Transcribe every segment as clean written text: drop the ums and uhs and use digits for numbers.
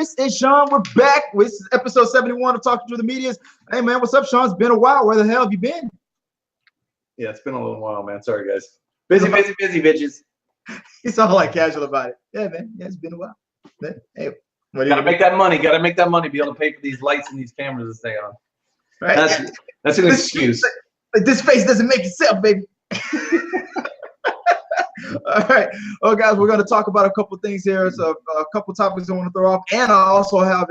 Chris and Sean, we're back. This is episode 71 of Talking Through the Medias. Hey, man, what's up, Sean? It's been a while. Where the hell have you been? Yeah, it's been a little while, man. Sorry, guys. Busy, bitches. You sound like casual about it. Yeah, man. Yeah, it's been a while. Hey, gotta make that money. Gotta make that money. Be able to pay for these lights and these cameras to stay on. Right? That's an excuse. Like this face doesn't make itself, baby. All right. Well, guys, we're going to talk about a couple things here. So a couple topics I want to throw off, and I also have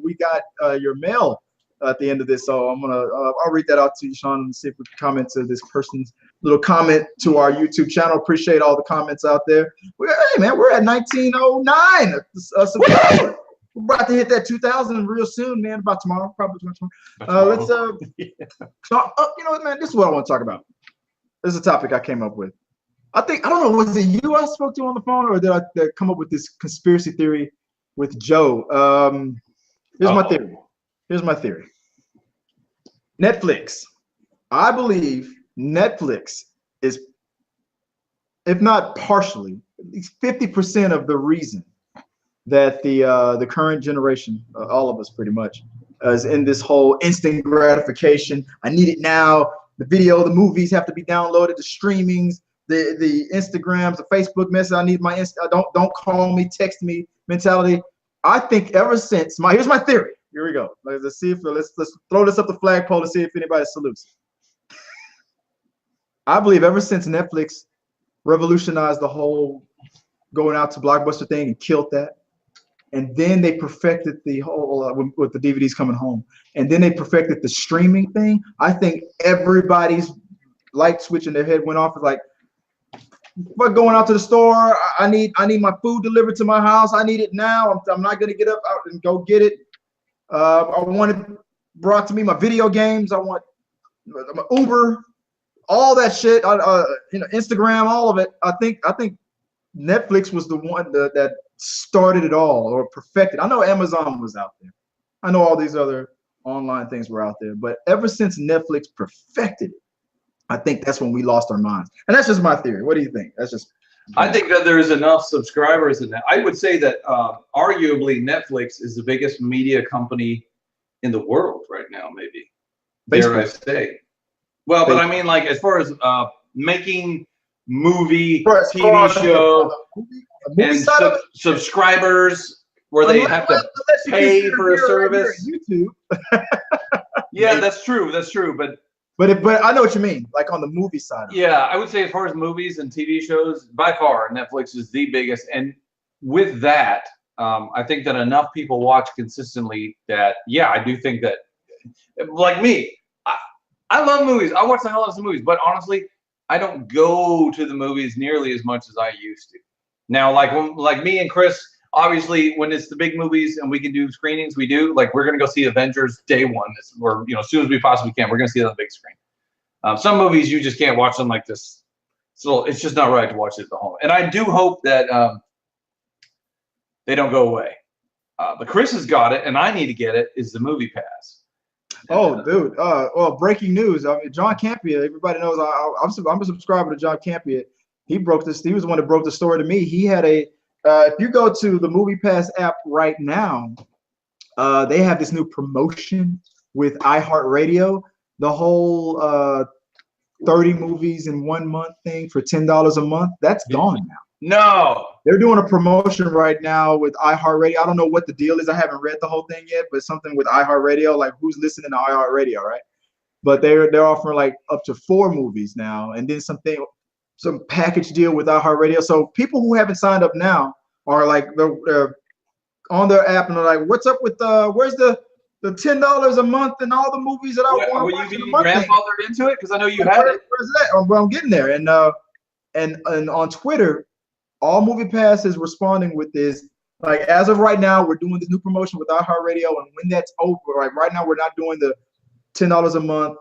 we got your mail at the end of this, so I'll read that out to you, Sean, and see if we can comment to this person's little comment to our YouTube channel. Appreciate all the comments out there. Hey, man, we're at 1909. We're about to hit that 2,000 real soon, man. About tomorrow, probably tomorrow. Let's So, you know what, man? This is what I want to talk about. This is a topic I came up with. I don't know, was it you I spoke to on the phone, or did I come up with this conspiracy theory with Joe? Here's my theory. Netflix. I believe Netflix is, if not partially, at least 50% of the reason that the current generation, all of us pretty much, is in this whole instant gratification. I need it now. The video, the movies have to be downloaded, the streamings, the Instagrams, the Facebook message. I need my don't call me, text me mentality. I think ever since here's my theory. Here we go. Let's see if let's throw this up the flagpole and see if anybody salutes. I believe ever since Netflix revolutionized the whole going out to Blockbuster thing and killed that, and then they perfected the whole with the DVDs coming home, and then they perfected the streaming thing. I think everybody's light switch in their head went off. It's like, but going out to the store, I need my food delivered to my house. I need it now. I'm not gonna get up out and go get it. I want it brought to me. My video games. I want my Uber, all that shit. Instagram, all of it. I think Netflix was the one that started it all or perfected. I know Amazon was out there. I know all these other online things were out there, but ever since Netflix perfected it, I think that's when we lost our minds. And that's just my theory. What do you think? I think that there's enough subscribers in that. I would say that arguably Netflix is the biggest media company in the world right now, maybe. Dare I say. Well, but I mean, like, as far as making movie, TV show, and subscribers where they have to pay for a service. YouTube. Yeah, that's true. That's true. But I know what you mean, like on the movie side. Yeah, I would say as far as movies and TV shows, by far, Netflix is the biggest. And with that, I think that enough people watch consistently that, yeah, I do think that, like me, I love movies. I watch the hell out of some movies. But honestly, I don't go to the movies nearly as much as I used to. Now, like me and Chris, obviously, when it's the big movies and we can do screenings, we do. Like, we're going to go see Avengers day one, or as soon as we possibly can. We're going to see it on the big screen. Some movies, you just can't watch them like this. So it's just not right to watch it at the home. And I do hope that they don't go away. But Chris has got it, and I need to get it, is the Moviepass. Oh, dude. Well, breaking news. I mean, John Campea, everybody knows I'm a subscriber to John Campea. He broke this. He was the one that broke the story to me. He had if you go to the Moviepass app right now, they have this new promotion with iHeartRadio. The whole 30 movies in 1 month thing for $10 a month, that's gone now. No. They're doing a promotion right now with iHeartRadio. I don't know what the deal is. I haven't read the whole thing yet, but something with iHeartRadio, like who's listening to iHeartRadio, right? But they're offering like up to 4 movies now, and then some package deal with iHeartRadio. So people who haven't signed up now are like they're on their app and they're like, "What's up with where's the $10 a month and all the movies that I want?" Will you be grandfathered into it? Because I know you had it. Where's that? Well, I'm getting there. And on Twitter, all Moviepass is responding with this. Like, as of right now, we're doing this new promotion with iHeartRadio, and when that's over, like right now, we're not doing the $10 a month.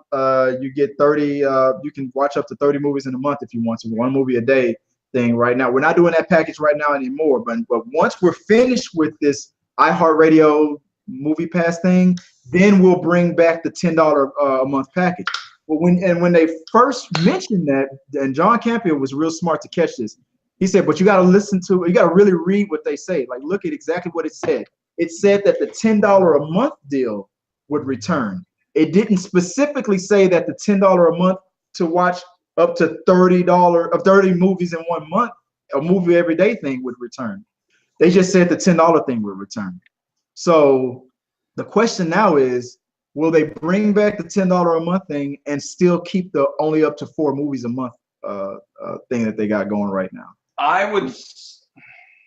You get 30. You can watch up to 30 movies in a month if you want to. 1 movie a day thing right now. We're not doing that package right now anymore. But once we're finished with this iHeartRadio Moviepass thing, then we'll bring back the $10 a month package. But when they first mentioned that, and John Campea was real smart to catch this. He said, but you got to you got to really read what they say. Like, look at exactly what it said. it said that the $10 a month deal would return. It didn't specifically say that the $10 a month to watch up to $30 of 30 movies in 1 month, a movie every day thing would return. They just said the $10 thing would return. So the question now is, will they bring back the $10 a month thing and still keep the only up to 4 movies a month thing that they got going right now? I would.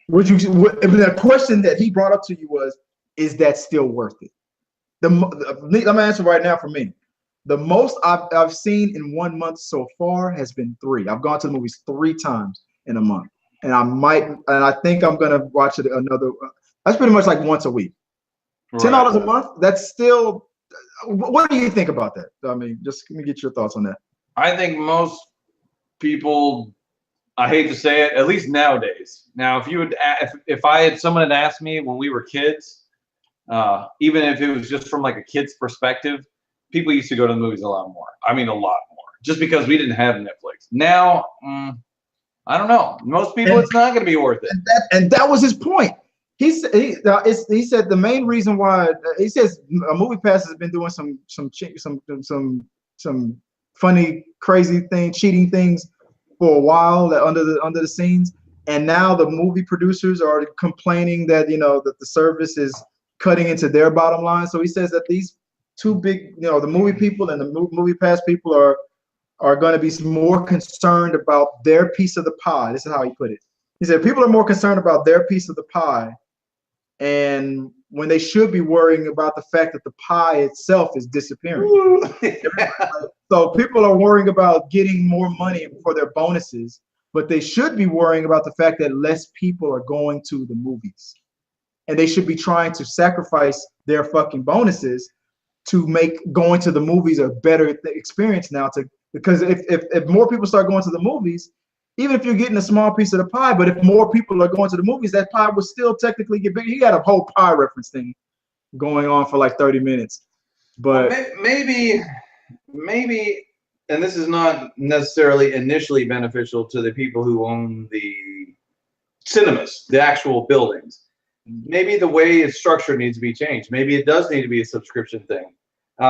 The question that he brought up to you was, is that still worth it? I'm gonna answer right now for me. The most I've seen in 1 month so far has been 3. I've gone to the movies 3 times in a month, and I think I'm gonna watch it another. That's pretty much like once a week. Right. $10 a month. That's still. What do you think about that? I mean, just let me get your thoughts on that. I think most people, I hate to say it, at least nowadays. Now, if I had someone had asked me when we were kids, even if it was just from like a kid's perspective, people used to go to the movies a lot more. I mean, a lot more, just because we didn't have Netflix. Now, I don't know. Most people, it's not going to be worth it. And that was his point. He said the main reason why he says Moviepass has been doing some funny, crazy things, cheating things for a while, that under the scenes, and now the movie producers are complaining that that the service is cutting into their bottom line. So he says that these two big, the movie people and the Moviepass people are going to be more concerned about their piece of the pie. This is how he put it. He said people are more concerned about their piece of the pie, and when they should be worrying about the fact that the pie itself is disappearing. So people are worrying about getting more money for their bonuses, but they should be worrying about the fact that less people are going to the movies. And they should be trying to sacrifice their fucking bonuses to make going to the movies a better experience now. Because if more people start going to the movies, even if you're getting a small piece of the pie, but if more people are going to the movies, that pie will still technically get bigger. You got a whole pie reference thing going on for like 30 minutes. But maybe, and this is not necessarily initially beneficial to the people who own the cinemas, the actual buildings. Maybe the way it's structured needs to be changed. Maybe it does need to be a subscription thing,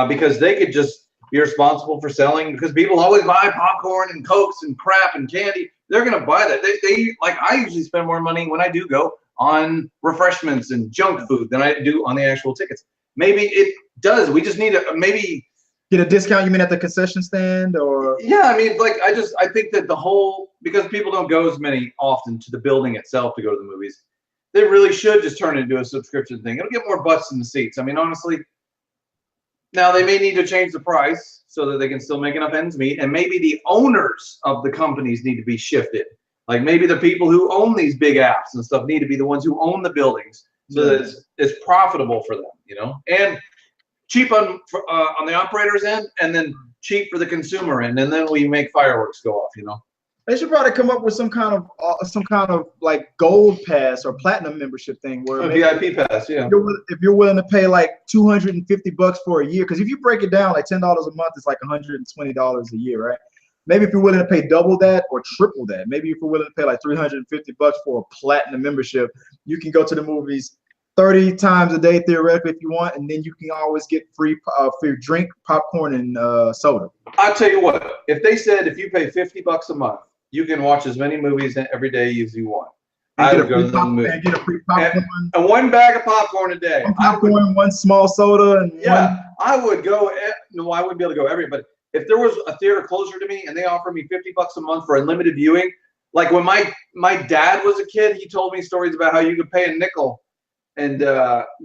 because they could just be responsible for selling, because people always buy popcorn and Cokes and crap and candy. They're going to buy that. They like, I usually spend more money when I do go on refreshments and junk food than I do on the actual tickets. Maybe it does. We just need to maybe get a discount. You mean at the concession stand? Or yeah, I mean, like, I think that because people don't go as many often to the building itself to go to the movies, they really should just turn it into a subscription thing. It'll get more butts in the seats. I mean, honestly, now they may need to change the price so that they can still make enough ends meet, and maybe the owners of the companies need to be shifted. Like maybe the people who own these big apps and stuff need to be the ones who own the buildings, so that it's profitable for them, and cheap on the operator's end, and then cheap for the consumer end, and then we make fireworks go off. They should probably come up with some kind of like gold pass or platinum membership thing where VIP pass, yeah. If you're willing to pay like $250 for a year, because if you break it down, like $10 a month is like $120 a year, right? Maybe if you're willing to pay double that or triple that, maybe if you're willing to pay like $350 for a platinum membership, you can go to the movies 30 times a day theoretically if you want, and then you can always get free drink, popcorn, and soda. I'll tell you what, if they said if you pay $50 a month, you can watch as many movies every day as you want. I would go to the movie. And get a free popcorn. And 1 bag of popcorn a day. One popcorn, 1 small soda, and I would go. No, I wouldn't be able to go every. But if there was a theater closer to me and they offered me $50 a month for unlimited viewing, like when my dad was a kid, he told me stories about how you could pay a nickel and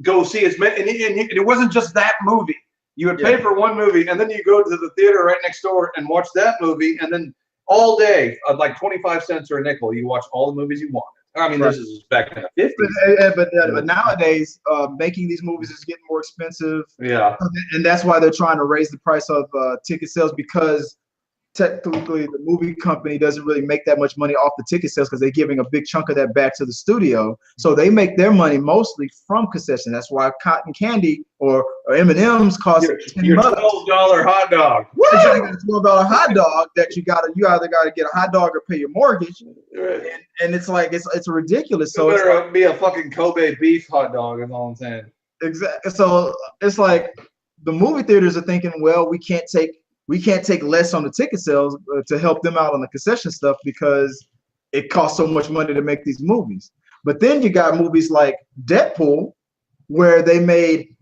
go see as many. And it wasn't just that movie. You would pay for one movie, and then you go to the theater right next door and watch that movie, and then all day, like 25 cents or a nickel, you watch all the movies you want. I mean, this is back in the 50s. But nowadays, making these movies is getting more expensive. Yeah. And that's why they're trying to raise the price of ticket sales, because technically the movie company doesn't really make that much money off the ticket sales because they're giving a big chunk of that back to the studio. So they make their money mostly from concession. That's why cotton candy or M&M's cost your $10. $12 hot dog. You got a $12 either gotta get a hot dog or pay your mortgage. And it's like it's ridiculous. So it better be a fucking Kobe beef hot dog, is all I'm saying. Exactly. So it's like the movie theaters are thinking, well, we can't take less on the ticket sales to help them out on the concession stuff because it costs so much money to make these movies. But then you got movies like Deadpool, where they made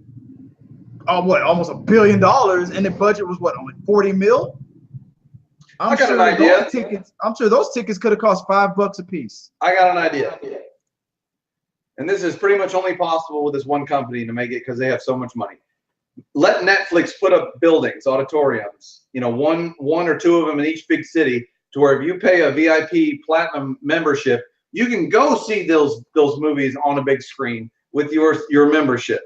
almost $1 billion, and the budget was only 40 mil. I got an idea. I'm sure those tickets could have cost $5 a piece. I got an idea. And this is pretty much only possible with this one company to make it because they have so much money. Let Netflix put up buildings, auditoriums, one or two of them in each big city, to where if you pay a VIP platinum membership, you can go see those movies on a big screen with your membership,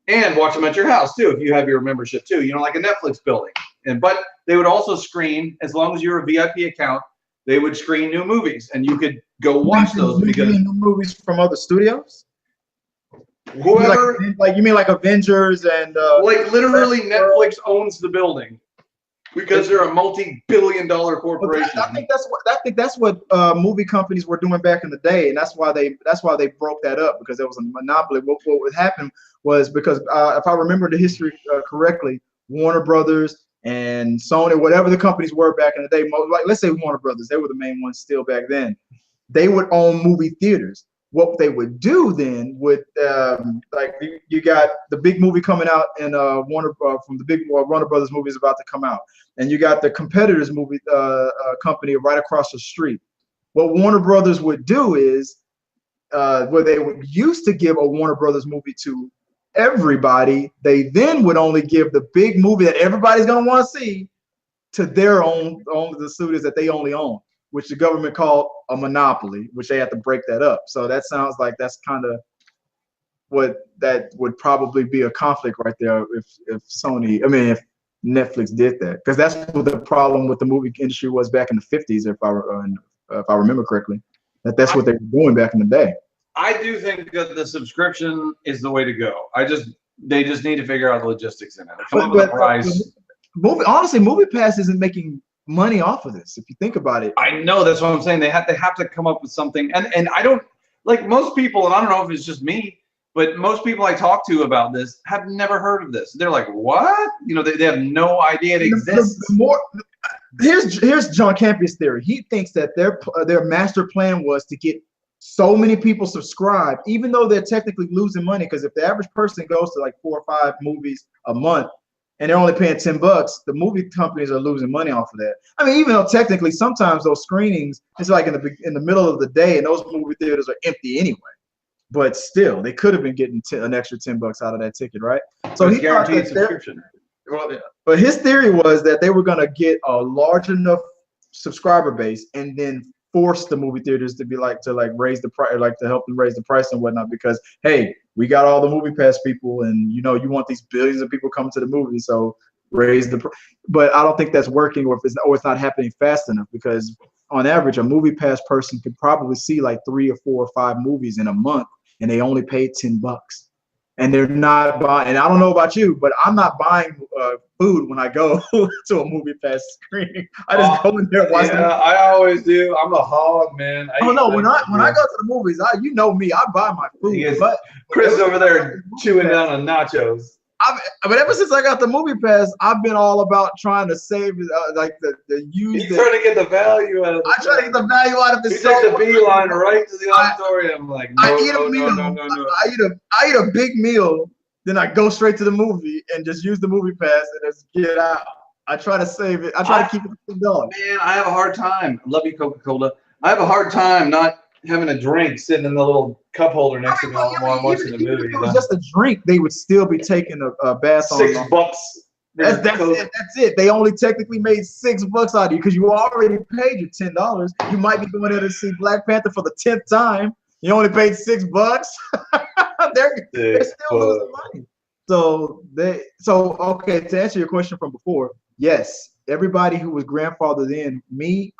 and watch them at your house too if you have your membership too. Like a Netflix building. But they would also screen, as long as you're a VIP account, they would screen new movies, and you could go watch those because new movies from other studios. Whoever, you mean like Avengers and like literally Netflix owns the building because they're a multi-billion-dollar corporation. I think that's what movie companies were doing back in the day, and that's why they broke that up, because there was a monopoly. What would happen was, because if I remember the history correctly, Warner Brothers and Sony, whatever the companies were back in the day, like let's say Warner Brothers, they were the main ones still back then. They would own movie theaters. What they would do then would like you got the big movie coming out, and from the big Warner Brothers movie is about to come out, and you got the competitors movie company right across the street. What Warner Brothers would do is where they would used to give a Warner Brothers movie to everybody, they then would only give the big movie that everybody's gonna want to see to their own the studios that they only own, which the government called a monopoly, which they had to break that up. So that sounds like that's kind of what that would probably be a conflict right there if Netflix did that, because that's what the problem with the movie industry was back in the 50s, if I remember correctly, that's what they were doing back in the day. I do think that the subscription is the way to go. They just need to figure out the logistics in it. Come up with a price. Honestly, Moviepass isn't making money off of this, if you think about it. I know, that's what I'm saying. They have to come up with something. And I don't, like most people, and I don't know if it's just me, but most people I talk to about this have never heard of this. They're like, what? They have no idea it exists. Here's John Campion's theory. He thinks that their master plan was to get so many people subscribed, even though they're technically losing money, because if the average person goes to like 4 or 5 movies a month and they're only paying $10, the movie companies are losing money off of that. I mean, even though technically sometimes those screenings, it's like in the middle of the day, and those movie theaters are empty anyway. But still, they could have been getting an extra $10 out of that ticket, right? So he guaranteed subscription. But his theory was that they were going to get a large enough subscriber base and then force the movie theaters to raise the price, to help them raise the price and whatnot, because hey, we got all the Moviepass people, and you want these billions of people coming to the movie, so raise the price. But I don't think that's working, or it's not happening fast enough, because on average, a Moviepass person could probably see like 3 or 4 or 5 movies in a month, and they only paid $10. And they're not buying, and I don't know about you, but I'm not buying food when I go to a Moviepass screening. I just go in there and watch. Yeah, I always do. I'm a hog, man. When I go to the movies, you know me, I buy my food. But Chris over there chewing down on nachos. But ever since I got the Moviepass, I've been all about trying to save, You're trying to get the value out of it. I try to get the value out of the. You take the beeline right to the auditorium. No. I eat a big meal, then I go straight to the movie and just use the Moviepass and just get out. I try to save it. I try to keep it $10. Man, I have a hard time. I love you, Coca-Cola. I have a hard time not having a drink sitting in the little cup holder next to me while I'm watching the movie. If it was just a drink, they would still be taking a bath on $6. That's it. That's it. They only technically made $6 out of you because you already paid your $10. You might be going there to see Black Panther for the 10th time. You only paid $6. they're still losing money. So okay, to answer your question from before, yes, everybody who was grandfathered in,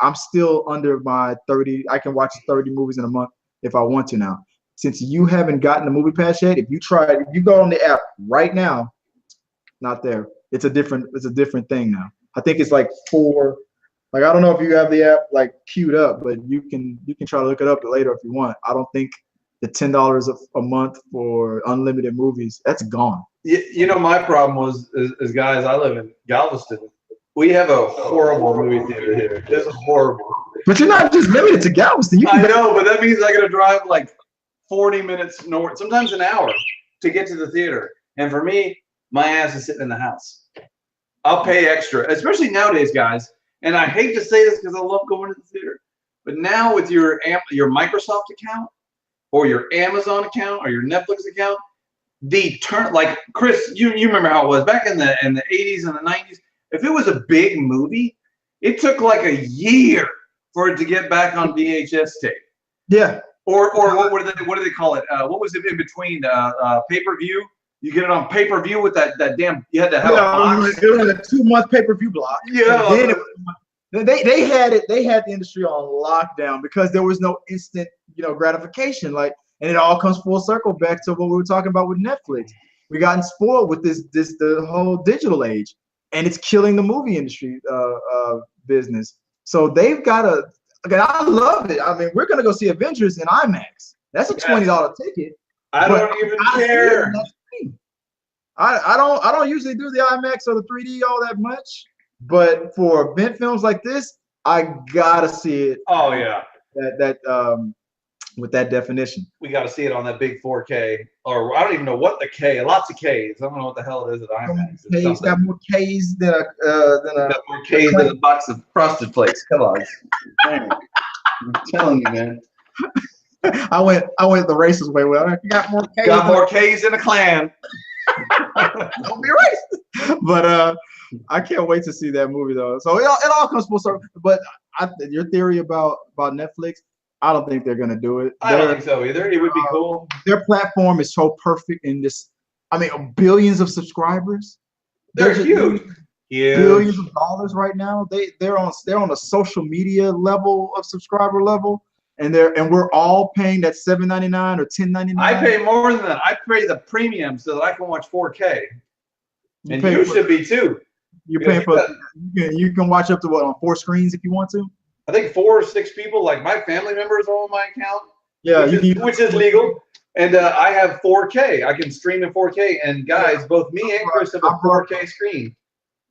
I'm still under my 30. I can watch 30 movies in a month if I want to now. Since you haven't gotten the Moviepass yet, if you go on the app right now, not there. It's a different thing now. I think it's like I don't know if you have the app like queued up, but you can try to look it up later if you want. I don't think the $10 a month for unlimited movies, that's gone. You know, my problem was is guys, I live in Galveston. We have a horrible movie theater here. It's horrible. But you're not just limited to Galveston. I know, but that means I got to drive like 40 minutes north, sometimes an hour, to get to the theater. And for me, my ass is sitting in the house. I'll pay extra, especially nowadays, guys. And I hate to say this because I love going to the theater, but now with your Microsoft account or your Amazon account or your Netflix account, like Chris, you remember how it was back in the 80s and the 90s. If it was a big movie, it took like a year for it to get back on VHS tape. Yeah. Or what do they call it? What was it in between pay-per-view? You get it on pay-per-view with that damn. You had to have a box. It was a 2-month pay-per-view block. Yeah. They had it. They had the industry on lockdown because there was no instant, gratification. And it all comes full circle back to what we were talking about with Netflix. We gotten spoiled with the whole digital age, and it's killing the movie industry business. So they've got to. Again, I love it. I mean, we're gonna go see Avengers in IMAX. That's a $20 ticket. I don't even care. I don't usually do the IMAX or the 3D all that much, but for event films like this, I gotta see it. Oh yeah. With that definition. We got to see it on that big 4K, or I don't even know what the K. Lots of Ks. I don't know what the hell it is at IMAX. It's got more Ks than a box of Frosted Flakes. Come on, man. I'm telling you, man. I went the racist way. Well, I got more Ks. Got more Ks than a clan. Don't be racist. But I can't wait to see that movie though. So it all comes full circle. But your theory about Netflix, I don't think they're gonna do it. I don't think so either. It would be cool. Their platform is so perfect in this. I mean, billions of subscribers. They're huge. Billions of dollars right now. They're on a social media level of subscriber level, and we're all paying that $7.99 or $10.99. I pay more than that. I pay the premium so that I can watch 4K. And you should be too. You're paying for. You can watch up to what, on 4 screens if you want to. I think 4 or 6 people, like my family members, are on my account. Yeah, which is legal. And I have 4K. I can stream in 4K. And guys, both me and Chris have a 4K screen.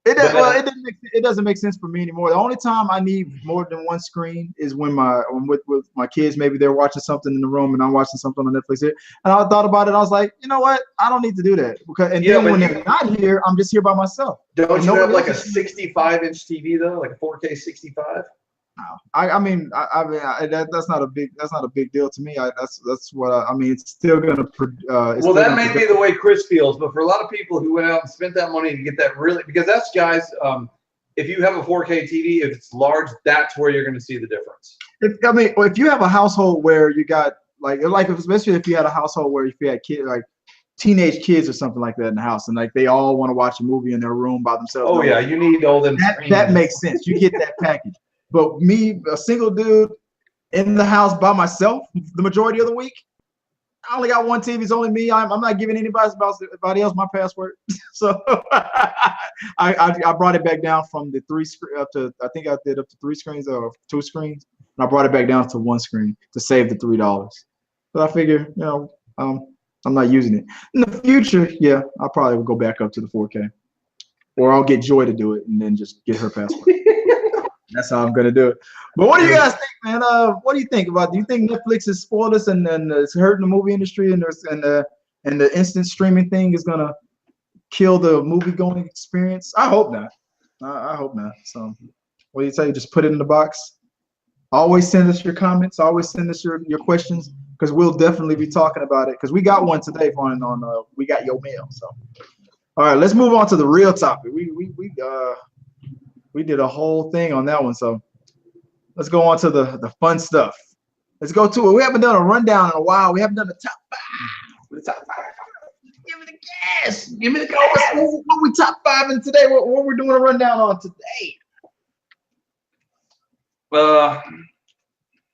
It doesn't make sense for me anymore. The only time I need more than 1 screen is when with my kids, maybe they're watching something in the room and I'm watching something on Netflix here. And I thought about it. I was like, you know what? I don't need to do that. Then when they're not here, I'm just here by myself. Don't you have like a 65-inch TV though, like a 4K 65? No, I mean that's not a big deal to me. That's what I mean. It's still gonna. Well, that may be the way Chris feels, but for a lot of people who went out and spent that money to get that because that's guys. If you have a 4K TV, if it's large, that's where you're going to see the difference. If you have a household where you got like especially if you had a household where if you had kids like teenage kids or something like that in the house, and like they all want to watch a movie in their room by themselves. Oh yeah, you need all them. That makes sense. You get that package. But me, a single dude in the house by myself, the majority of the week, I only got 1 TV. It's only me. I'm not giving anybody else my password. So I brought it back down from the 3 up to, I think I did up to 3 screens or 2 screens, and I brought it back down to 1 screen to save the $3. But I figure, I'm not using it in the future. Yeah, I'll probably go back up to the 4K, or I'll get Joy to do it and then just get her password. That's how I'm gonna do it. But what do you guys think, man? What do you think about? Do you think Netflix has spoiled us and it's hurting the movie industry, and the instant streaming thing is gonna kill the movie going experience? I hope not. I hope not. So, what do you say? Just put it in the box. Always send us your comments. Always send us your questions, because we'll definitely be talking about it. Because we got one today on we got your mail. So, all right, let's move on to the real topic. We did a whole thing on that one, so let's go on to the fun stuff. Let's go to it. We haven't done a rundown in a while. We haven't done the top 5. The top 5. Give me the gas. Give me the gas. What we top 5 in today? What we're doing a rundown on today?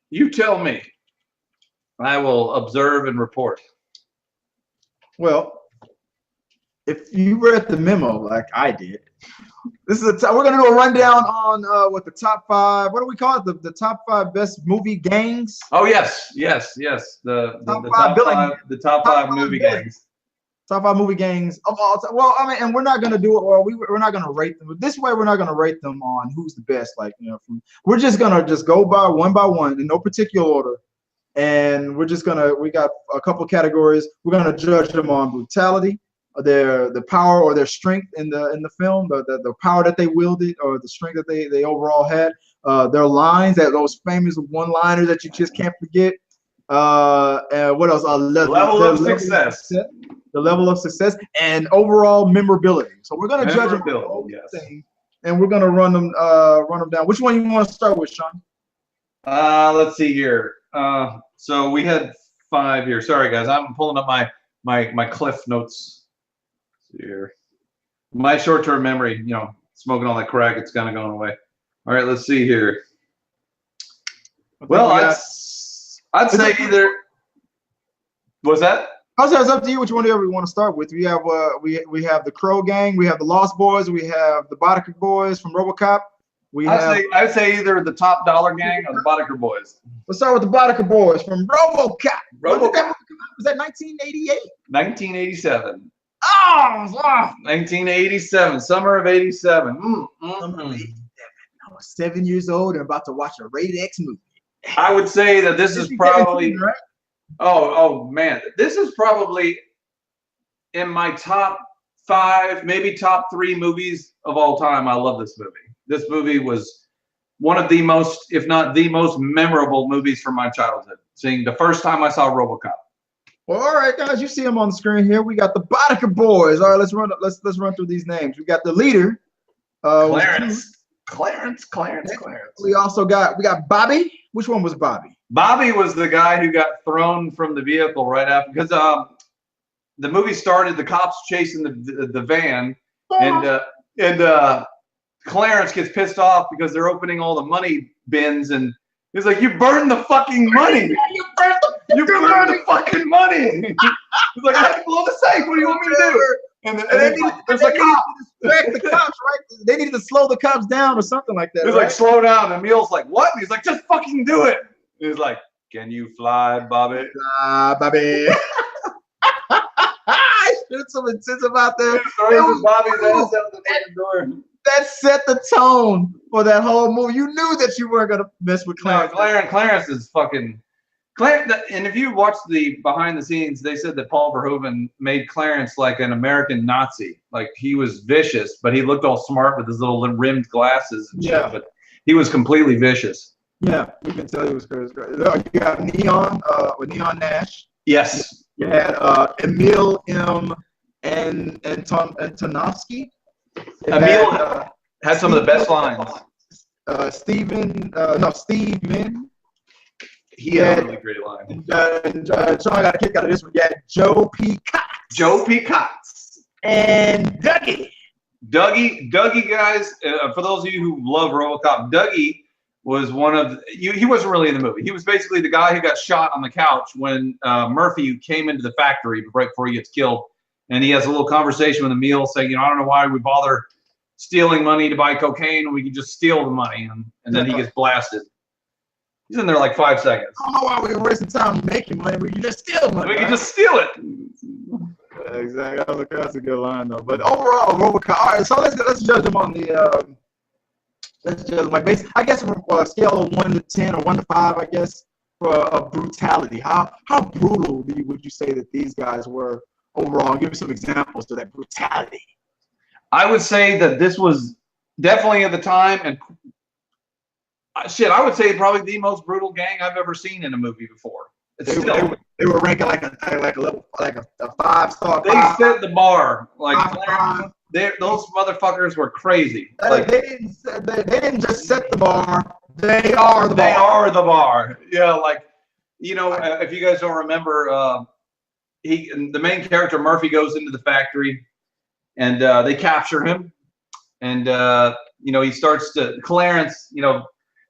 You tell me. I will observe and report. Well, if you read the memo like I did, this is we're gonna do a rundown on what the top 5. What do we call it? The top 5 best movie gangs. Oh yes. The top five movie gangs. Top 5 movie gangs of all time. Well, I mean, and we're not gonna do it, or we're not gonna rate them. This way, we're not gonna rate them on who's the best. Like, you know, we're just gonna go by one in no particular order, and we got a couple categories. We're gonna judge them on brutality, the power or their strength in the film, the power that they wielded, or the strength that they overall had. Their lines, those famous one-liners that you just can't forget. And what else? Level of success. The level of success and overall memorability. So we're gonna judge them on all things, and we're gonna run them down. Which one you want to start with, Sean? Let's see here. So we had 5 here. Sorry guys, I'm pulling up my Cliff Notes here. My short-term memory, you know, smoking all that crack, it's kind of going away. All right, let's see here. Well, I'd say either. What's that? It's up to you. Which one do you want to start with? We have we have the Crow Gang, we have the Lost Boys, we have the Boddicker Boys from RoboCop. I'd say either the Top Dollar Gang or the Boddicker Boys. Let's start with the Boddicker Boys from RoboCop. Was that 1988? 1987. Oh, wow. 1987, summer of '87. Summer of '87. I was 7 years old and about to watch a rated X movie. I would say that this is probably. Right? Oh man, this is probably in my top 5, maybe top 3 movies of all time. I love this movie. This movie was one of the most, if not the most memorable movies from my childhood. Seeing the first time I saw RoboCop. Well, all right, guys, you see them on the screen here. We got the Boddicker Boys. All right, let's run through these names. We got the leader, Clarence. We also got Bobby. Which one was Bobby? Bobby was the guy who got thrown from the vehicle right after, because the movie started, the cops chasing the van, and Clarence gets pissed off because they're opening all the money bins, and he's like, "You burned the fucking money! You burned the fucking money!" He's like, "I had to blow the safe. What do you want me to do?" And there's a cop. The cops, right? They needed to slow the cops down or something like that. He's like, "Slow down." And Emil's like, "What?" And he's like, "Just fucking do it." And he's like, "Can you fly, Bobby?" Fly, Bobby. I shoot some intensive out there. That set the tone for that whole movie. You knew that you weren't gonna mess with Clarence. No, Clarence is fucking. And if you watch the behind the scenes, they said that Paul Verhoeven made Clarence like an American Nazi. Like, he was vicious, but he looked all smart with his little rimmed glasses and shit. But he was completely vicious. Yeah, you can tell he was great. You have Neon with Neon Nash. Yes. You had Emil M. and Antonovsky. Emil had some of the best lines. Steve Min. He had a really great line. Sean got a kick out of this one. Yeah, Joe P. Cox. And Dougie. Dougie, guys. For those of you who love RoboCop, Dougie was one of he wasn't really in the movie. He was basically the guy who got shot on the couch when Murphy came into the factory right before he gets killed, and he has a little conversation with Emil saying, I don't know why we bother stealing money to buy cocaine when we can just steal the money, and then he gets blasted. He's in there like 5 seconds. I don't know why we're wasting time making money. We can just steal money. We can just steal it. Exactly. That's a good line, though. But overall, RoboCop. All right, so let's judge them on the. Let's judge them like base. I guess from a scale of 1 to 10 or 1 to 5. I guess for brutality. How brutal would you say that these guys were overall? Give me some examples to that brutality. I would say that this was definitely at the time, and I would say probably the most brutal gang I've ever seen in a movie before. They were ranking like a 5-star. They set the bar those motherfuckers were crazy. They didn't just set the bar. They are the bar. They are the bar. Yeah, if you guys don't remember, the main character Murphy goes into the factory, and they capture him, and he starts to Clarence,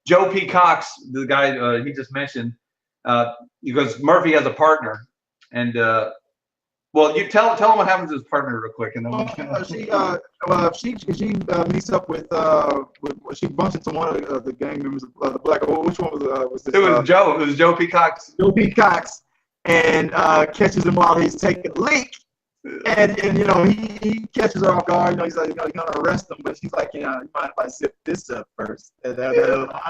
Joe P. Cox, the guy he just mentioned, because Murphy has a partner, and well, you tell him what happens to his partner real quick, and then she meets up with she bumps into one of the gang members of the black. Which one was this? It was Joe. It was Joe P. Cox. Joe P. Cox, and catches him while he's taking a leak. And you know, he catches her off guard. You know, he's like, he's gonna arrest him, but she's like, you mind if I zip this up first? And I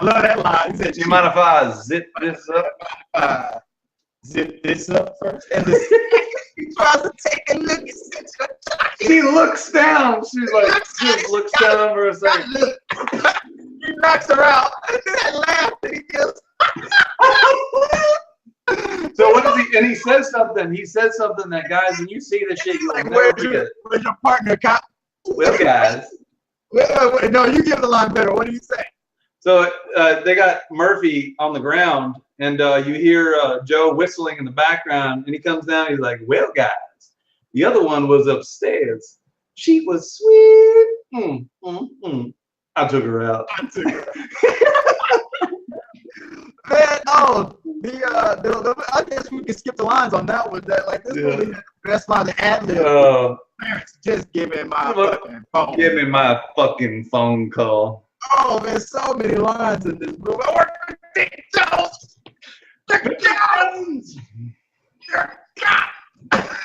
love that line. He said, "You mind if I zip this up? Zip this up first?" And he tries to take a look. She looks down. She's like, just looks down for a second. He knocks her out. And then I laugh and he goes. So what does he? And he says something. He says something that, guys, when you see this shit, you'll like, never forget it. Where's your partner, cop? Well, guys. Wait, no, you give the line better. What do you say? So they got Murphy on the ground, and you hear Joe whistling in the background, and he comes down. He's like, "Well, guys, the other one was upstairs. She was sweet. I took her out. Man, no. I guess we can skip the lines on that one. That like this movie had the best line, the ad-lib. Parents, just give me my fucking phone. Give me my fucking phone call. Oh, there's so many lines in this movie. I work for Dick Jones. Dick Jones. You're a cop.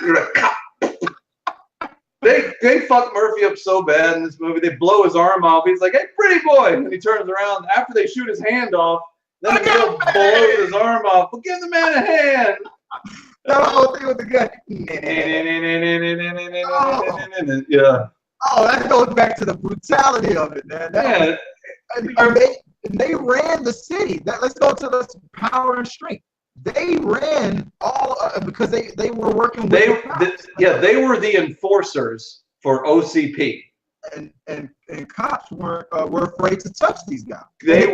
You're a cop. They fuck Murphy up so bad in this movie. They blow his arm off. He's like, "Hey, pretty boy," and he turns around after they shoot his hand off. Then he blows his arm off. Well, give the man a hand. That whole thing with the gun. Yeah. Oh, that goes back to the brutality of it, man. They ran the city. Let's go to the power and strength. They ran all because they were working with they were the enforcers for OCP. And cops were afraid to touch these guys. They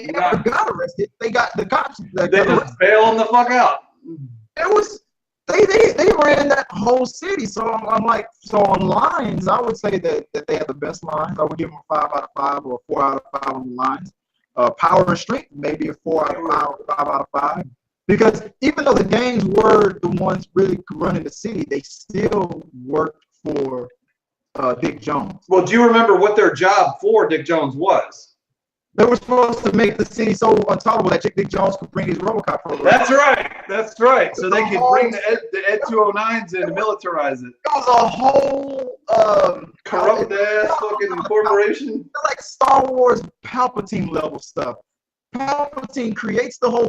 never got arrested. They got the cops. They just bail them the fuck out. They ran that whole city. So I'm like, so on lines, I would say that they have the best lines. I would give them a 5 out of 5 or a 4 out of 5 on the lines. Power and strength, maybe a 4 out of 5 or 5 out of 5. Because even though the gangs were the ones really running the city, they still worked for Dick Jones. Well, do you remember what their job for Dick Jones was? They were supposed to make the city so untolerable that Dick Jones could bring his RoboCop program. That's right. So they could bring the Ed 209s in and militarize it. It was a whole corrupt ass fucking corporation. Like Star Wars Palpatine level stuff. Palpatine creates the whole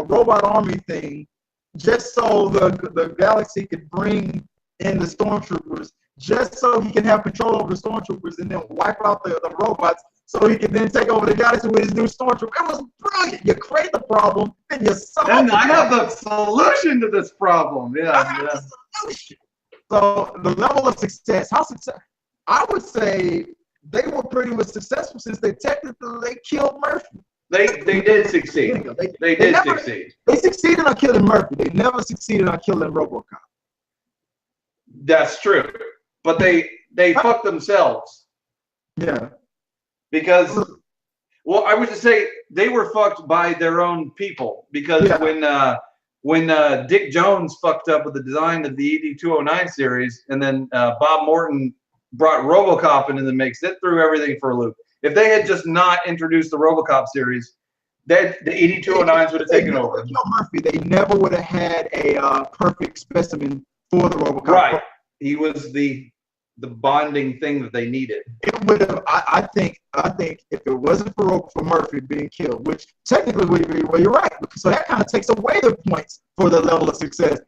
robot army thing just so the galaxy could bring in the stormtroopers, just so he can have control over the stormtroopers and then wipe out the robots, so he can then take over the galaxy with his new stormtrooper. It was brilliant. You create the problem, then you solve it. And I have the solution to this problem. Yeah. So the level of success, I would say they were pretty much successful since they killed Murphy. They did succeed. They did succeed. They succeeded on killing Murphy. They never succeeded on killing RoboCop. That's true. But they fucked themselves. Yeah. Because, well, I would just say they were fucked by their own people. Because when Dick Jones fucked up with the design of the ED-209 series, and then Bob Morton brought RoboCop into the mix, that threw everything for a loop. If they had just not introduced the RoboCop series, the ED-209s would have taken over. Murphy, they never would have had a perfect specimen for the RoboCop. Right. He was the bonding thing that they needed. It would have. I think if it wasn't for Murphy being killed, which technically well, you're right. So that kind of takes away the points for the level of success.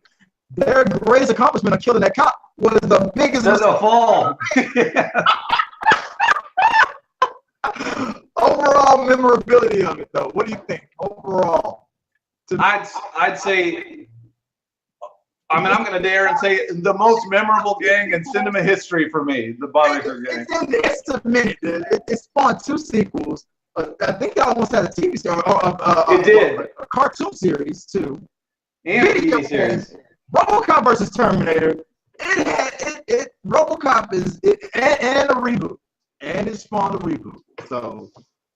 Their greatest accomplishment of killing that cop was the biggest. There's a fall. Overall memorability of it, though. What do you think? Overall, I'd say. I mean, I'm going to dare and say the most memorable gang in cinema history for me, the Bodyguard gang. It's a minute. It spawned 2 sequels. I think they almost had a TV series. It did. A cartoon series, too. And a TV series. RoboCop versus Terminator. RoboCop and a reboot. And it spawned a reboot. So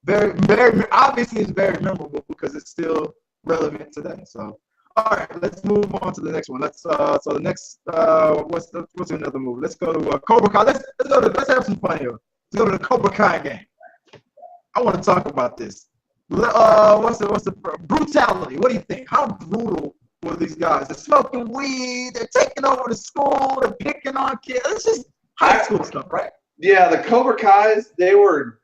very obviously it's very memorable because it's still relevant today. So, all right, let's move on to the next one. Let's so the next what's another movie? Let's go to Cobra Kai. Let's have some fun here. Let's go to the Cobra Kai game. I want to talk about this. What's the brutality? What do you think? How brutal were these guys? They're smoking weed. They're taking over the school. They're picking on kids. It's just high school stuff, right? Yeah, the Cobra Kais, they were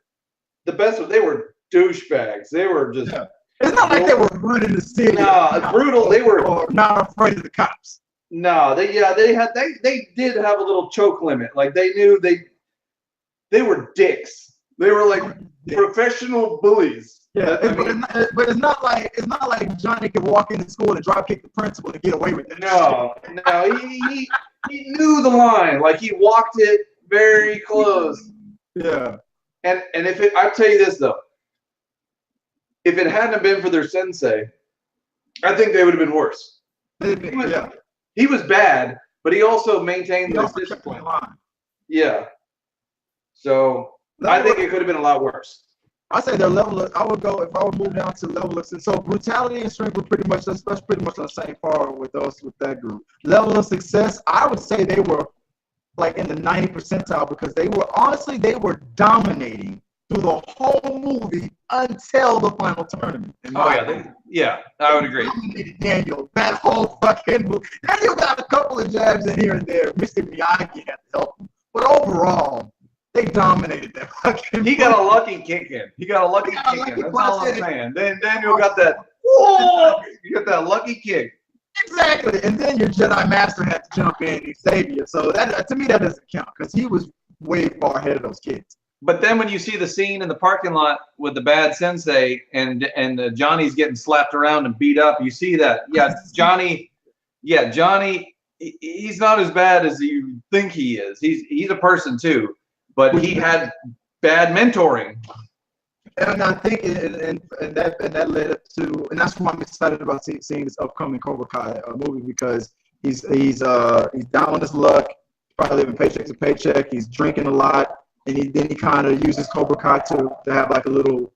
the best. They were douchebags. They were just. Yeah. It's not like they were running the city. No, brutal. They were not afraid of the cops. No, they did have a little choke limit. Like they knew they were dicks. They were like professional bullies. Yeah, but it's not like Johnny could walk into school and drop kick the principal and get away with it. No, he knew the line. Like he walked it very close. Yeah. And I'll tell you this though. If it hadn't been for their sensei, I think they would have been worse. He was bad, but he also maintained the discipline. Yeah. So I think it could have been a lot worse. I say their level. I would go if I would move down to level of so brutality and strength were pretty much that's pretty much on the same par with that group. Level of success, I would say they were like in the 90th percentile because they were dominating through the whole movie until the final tournament. Yeah, I would agree. Daniel, that whole fucking movie. Daniel got a couple of jabs in here and there. Mr. Miyagi had to help him, but overall, they dominated that fucking movie. He got a lucky kick in. That's all I'm saying. Then Daniel got that. Whoa! You got that lucky kick. Exactly, and then your Jedi Master had to jump in and save you. So that to me that doesn't count because he was way far ahead of those kids. But then when you see the scene in the parking lot with the bad sensei and Johnny's getting slapped around and beat up, you see that. Johnny, he's not as bad as you think he is. He's a person too, but he had bad mentoring. And I think and that led up to, and that's why I'm excited about seeing this upcoming Cobra Kai movie because he's down on his luck, probably living paycheck to paycheck. He's drinking a lot. And then he kind of uses Cobra Kai to have like a little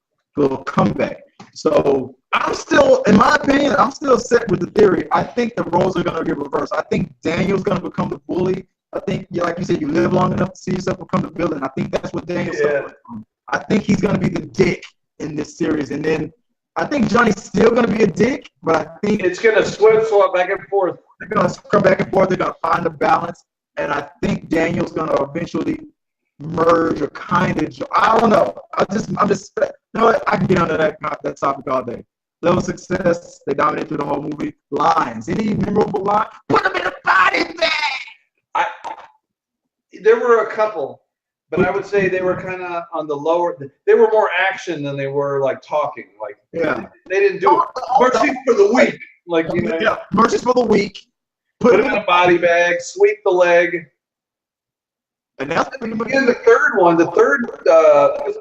comeback. So I'm still, in my opinion, I'm still set with the theory. I think the roles are going to get reversed. I think Daniel's going to become the bully. I think, like you said, you live long enough to see yourself become the villain. I think that's what Daniel's going to do. I think he's going to be the dick in this series. And then I think Johnny's still going to be a dick, but I think it's going to swap back and forth. They're going to come back and forth. They're going to find a balance. And I think Daniel's going to eventually merge or kind of, I don't know. I'm just, you know what? I can get onto that topic all day. Level of success, they dominated through the whole movie. Lines, any memorable line? Put them in a body bag. There were a couple, but I would say they were kind of on the lower. They were more action than they were like talking. Like they didn't do mercy for the weak. Like mercy for the weak. Put them in a body bag. Sweep the leg. And that's in the third one.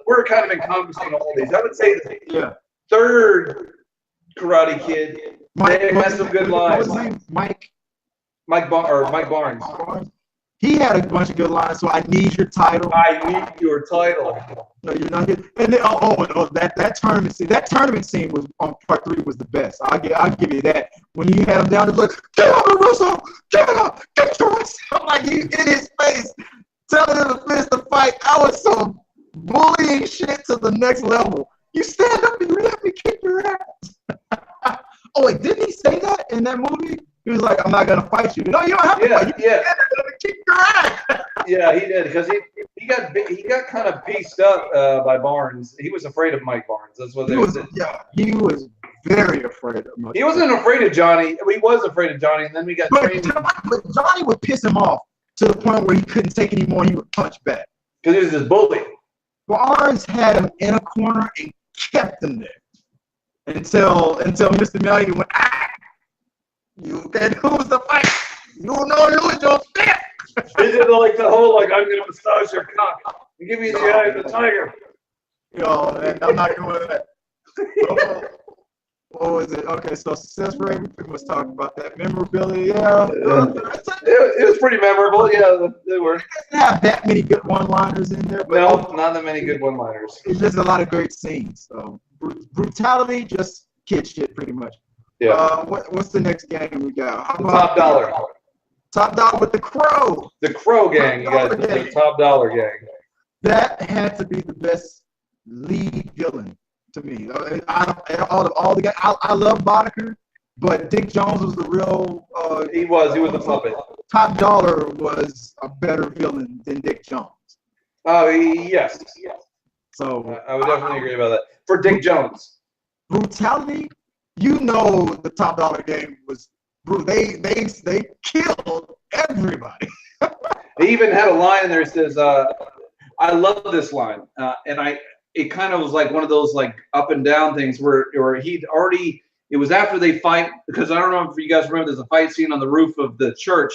We're kind of encompassing all these. I would say the third Karate Kid. They had some good lines. What was his name? Mike Barnes. He had a bunch of good lines. So I need your title. I need your title. No, you're not good. And then that tournament scene. That tournament scene was on part 3 was the best. I'll give you that. When you had him down, it's like get out of Russo, get your Russo. I'm like he in his face. Telling him to finish the fight. I was so bullying shit to the next level. You stand up and you let me kick your ass. Oh wait, didn't he say that in that movie? He was like, "I'm not gonna fight you." No, you don't have to fight. You stand up and kick your ass. Yeah, he did because he got kind of pieced up by Barnes. He was afraid of Mike Barnes. That's what they said. Yeah, he was very afraid of Mike. He wasn't afraid of Johnny. He was afraid of Johnny, and then we got trained. But Johnny would piss him off to the point where he couldn't take anymore. He would punch back. Because he was this bully. Barnes had him in a corner and kept him there until Mr. Miyagi went, you can lose the fight. You know lose your step. He did like the whole I'm gonna massage your cock and give you the eye of the tiger. Yo, man, I'm not doing that. What was it? Okay, so success rate, we pretty much talked about that. Memorability, yeah. It was pretty memorable. Yeah, they were. It doesn't have that many good one-liners in there, but No, not that many good one-liners. it's just a lot of great scenes. So brutality, just kid shit, pretty much. Yeah. What's the next game we got? How The about Top Dollar. Top Dollar with the Crow. The Crow Gang, you guys. The Top Dollar Gang. That had to be the best lead villain to me. All the guys, I love Boddicker, but Dick Jones was the real. He was the puppet. Top Dollar was a better villain than Dick Jones. Oh yes. So I would definitely agree about that. For Dick Jones. Brutality, the Top Dollar game was brutal. They killed everybody. They even had a line in there that says, I love this line. It kind of was like one of those like up and down things where he'd already, it was after they fight, because I don't know if you guys remember, there's a fight scene on the roof of the church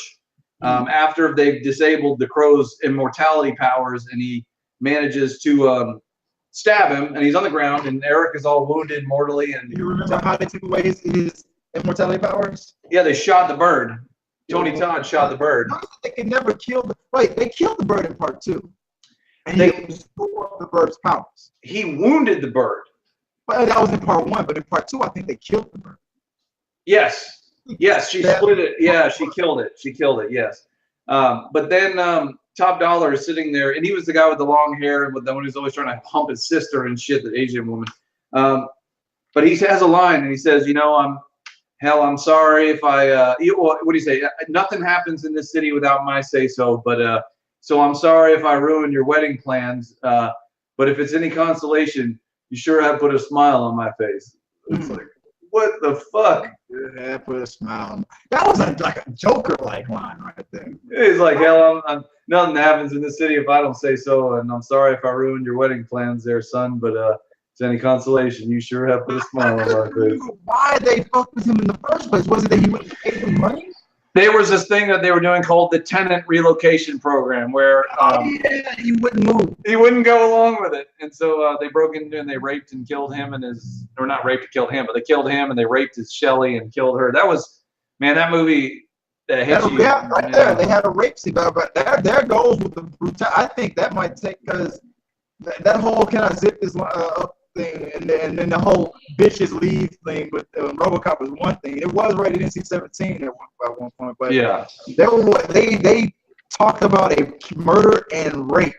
after they've disabled the Crow's immortality powers, and he manages to stab him, and he's on the ground, and Eric is all wounded mortally. And you remember how they took away his immortality powers? Yeah, they shot the bird. Tony Todd shot the bird. They could never kill they killed the bird in part 2. And he restored the bird's powers. He wounded the bird. But that was in part 1, but in part 2, I think they killed the bird. Yes, she split it. Yeah, she killed it. Yes. But then Top Dollar is sitting there, and he was the guy with the long hair, with the one who's always trying to hump his sister and shit, the Asian woman. But he has a line, and he says, I'm sorry if I, what do you say? Nothing happens in this city without my say so, but so I'm sorry if I ruined your wedding plans. But if it's any consolation, you sure have put a smile on my face. It's like, what the fuck? Yeah, put a smile on. That was like a Joker-like line right there. He's like, hell, nothing happens in this city if I don't say so, and I'm sorry if I ruined your wedding plans there, son, but if it's any consolation, you sure have put a smile on my face. Why they fucked with him in the first place? Was it that he wouldn't pay them money? There was this thing that they were doing called the tenant relocation program, where he wouldn't move. He wouldn't go along with it, and so they broke into and they raped and killed him and or not raped and killed him, but they killed him and they raped his Shelley and killed her. That was, man, that movie that hit you. Yeah, right there. They had a rape scene, but there goes with the brutality. I think that might take, because that whole "can I zip this up" thing, and then the whole bitches leave thing with RoboCop was one thing. It was rated NC-17 at one point, but yeah, they talked about a murder and rape.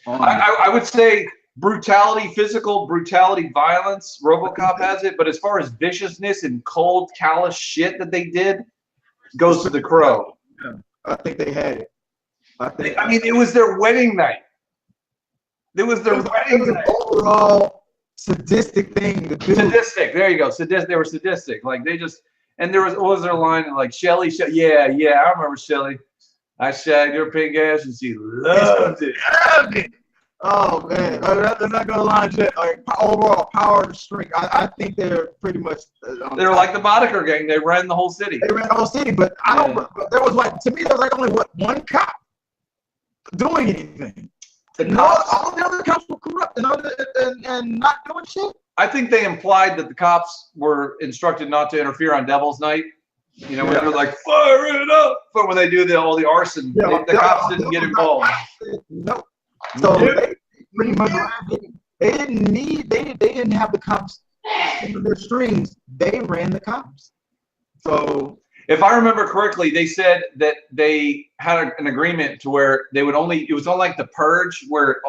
I would say brutality, physical brutality, violence. RoboCop has it, but as far as viciousness and cold, callous shit that they did, goes to the Crow. Yeah, I think they had it. I mean, it was their wedding night. It was their wedding night. Overall sadistic thing to do. Sadistic. There you go. They were sadistic. Like they just, and there was, what was their line? Like Shelley, yeah, I remember Shelley. I shagged her pink ass and she loved it. Oh man, they're not gonna line yet. Like overall power and strength, I think they're pretty much. They were like the Boddicker gang. They ran the whole city. They ran the whole city, but I don't. There was like, to me, there was like only one cop doing anything. All the other cops were corrupt and not doing shit. I think they implied that the cops were instructed not to interfere on Devil's Night. When they're like, fire it up. But when they do all the arson, the cops didn't get involved. No. So they pretty much, they didn't have the cops in their strings. They ran the cops. So if I remember correctly, they said that they had an agreement to where they would it was like the Purge, where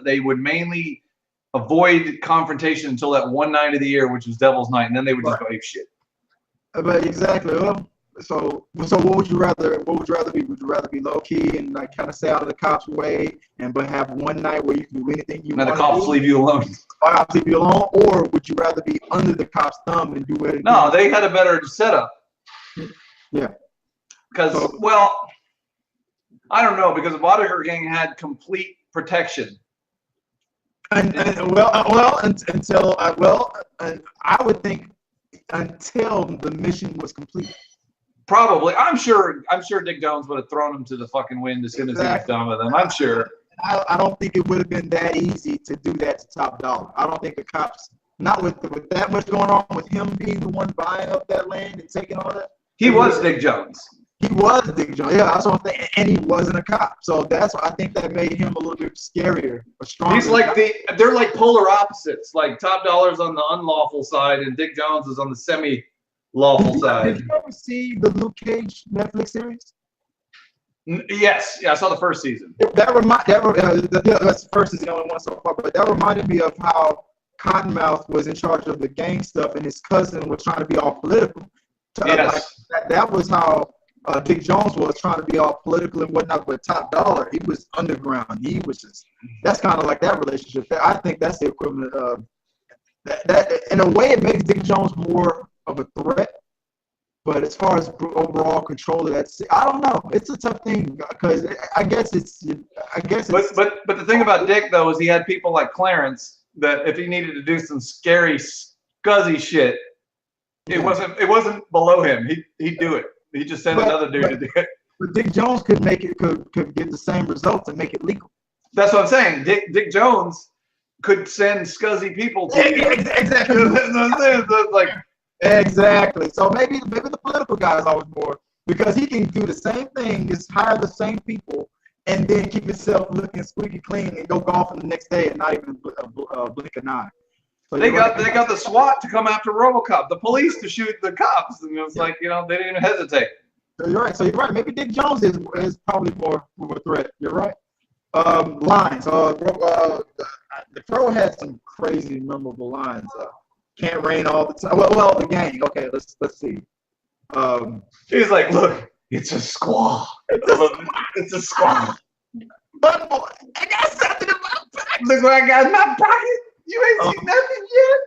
they would mainly avoid confrontation until that one night of the year, which was Devil's Night, and then they would just go ape shit. But exactly. Well, so what would you rather be? Would you rather be low key and like kind of stay out of the cops' way, but have one night where you can do anything you want? And the cops leave you alone. Cops leave you alone, or would you rather be under the cops' thumb and do anything? No, they had a better setup. Yeah. Because, well, I don't know, because the Boddicker gang had complete protection. Until I would think until the mission was complete. Probably. I'm sure Dick Jones would have thrown him to the fucking wind as soon as he was done with them. I'm sure. I don't think it would have been that easy to do that to Top Dollar. I don't think the cops not with that much going on, with him being the one buying up that land and taking all that. He was Dick Jones. He was Dick Jones. Yeah, that's what I'm saying. And he wasn't a cop. So that's why I think that made him a little bit scarier or stronger. He's like they're like polar opposites. Like Top Dollar's on the unlawful side and Dick Jones is on the semi-lawful side. Did you ever see the Luke Cage Netflix series? Yes, yeah, I saw the first season. That's the first is the only one so far, but that reminded me of how Cottonmouth was in charge of the gang stuff and his cousin was trying to be all political. Yes. That was how Dick Jones was trying to be all political and whatnot, but Top Dollar, he was underground. He was just, that's kind of like that relationship. I think that's the equivalent of that. In a way, it makes Dick Jones more of a threat. But as far as overall control of that, I don't know. It's a tough thing because I guess it's. But the thing about Dick though is he had people like Clarence that if he needed to do some scary, scuzzy shit, it wasn't below him. He'd do it. He just sent another dude to do it. But Dick Jones could get the same results and make it legal. That's what I'm saying. Dick Jones could send scuzzy people to exactly. That's what I'm saying. So it's like. Exactly. So maybe the political guy is always more because he can do the same thing, just hire the same people, and then keep himself looking squeaky clean and go golfing the next day and not even blink an eye. So they got the SWAT to come after RoboCop, the police to shoot the cops, and it was like they didn't even hesitate. So you're right. Maybe Dick Jones is probably more of a threat. You're right. Lines. The Crow had some crazy memorable lines. Can't rain all the time. Well, the gang. Okay, let's see. He's like, look, it's a squall. It's a squall. But boy, I got something in my pocket. Look what I got in my pocket. You ain't seen nothing yet.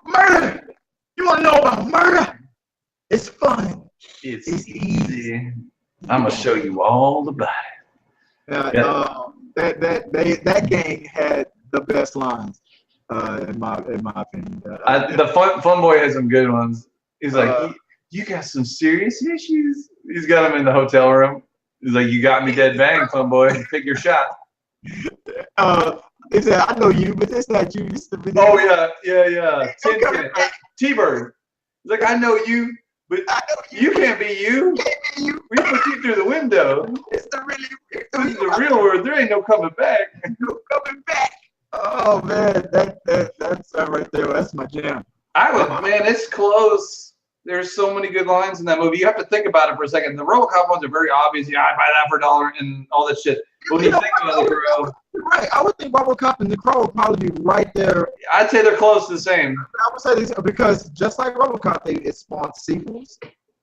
Murder. You want to know about murder? It's fun. It's easy. I'm gonna show you all about it. That gang had the best lines. In my opinion, the fun boy has some good ones. He's like, you got some serious issues. He's got him in the hotel room. He's like, you got me dead bang, fun boy. Pick your shot. He said, I know you, but it's not you. Oh yeah. T-Bird. He's like, I know you, but you can't be you. We put you through the window. It's the real world. There ain't no coming back. No coming back. Oh man, that's right there. That's my jam. Man, it's close. There's so many good lines in that movie. You have to think about it for a second. The RoboCop ones are very obvious. Yeah, I buy that for $1 and all that shit. But when you think about the Crow, right? I would think RoboCop and the Crow would probably be right there. I'd say they're close to the same. I would say this because just like RoboCop, it spawned sequels.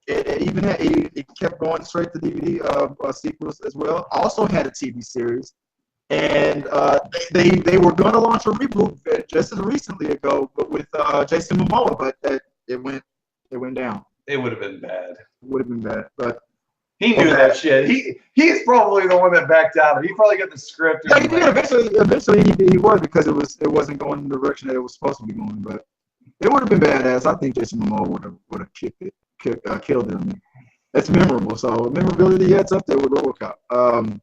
It kept going straight to DVD sequels as well. Also had a TV series. And they were going to launch a reboot just as recently ago, but with Jason Momoa, but it went down. It would have been bad. But he knew that shit. He's probably the one that backed out. He probably got the script. Yeah, he did. Eventually he was because it wasn't going in the direction that it was supposed to be going. But it would have been badass. I think Jason Momoa would have killed him. It's memorable. So memorability, yeah, it's up there with RoboCop.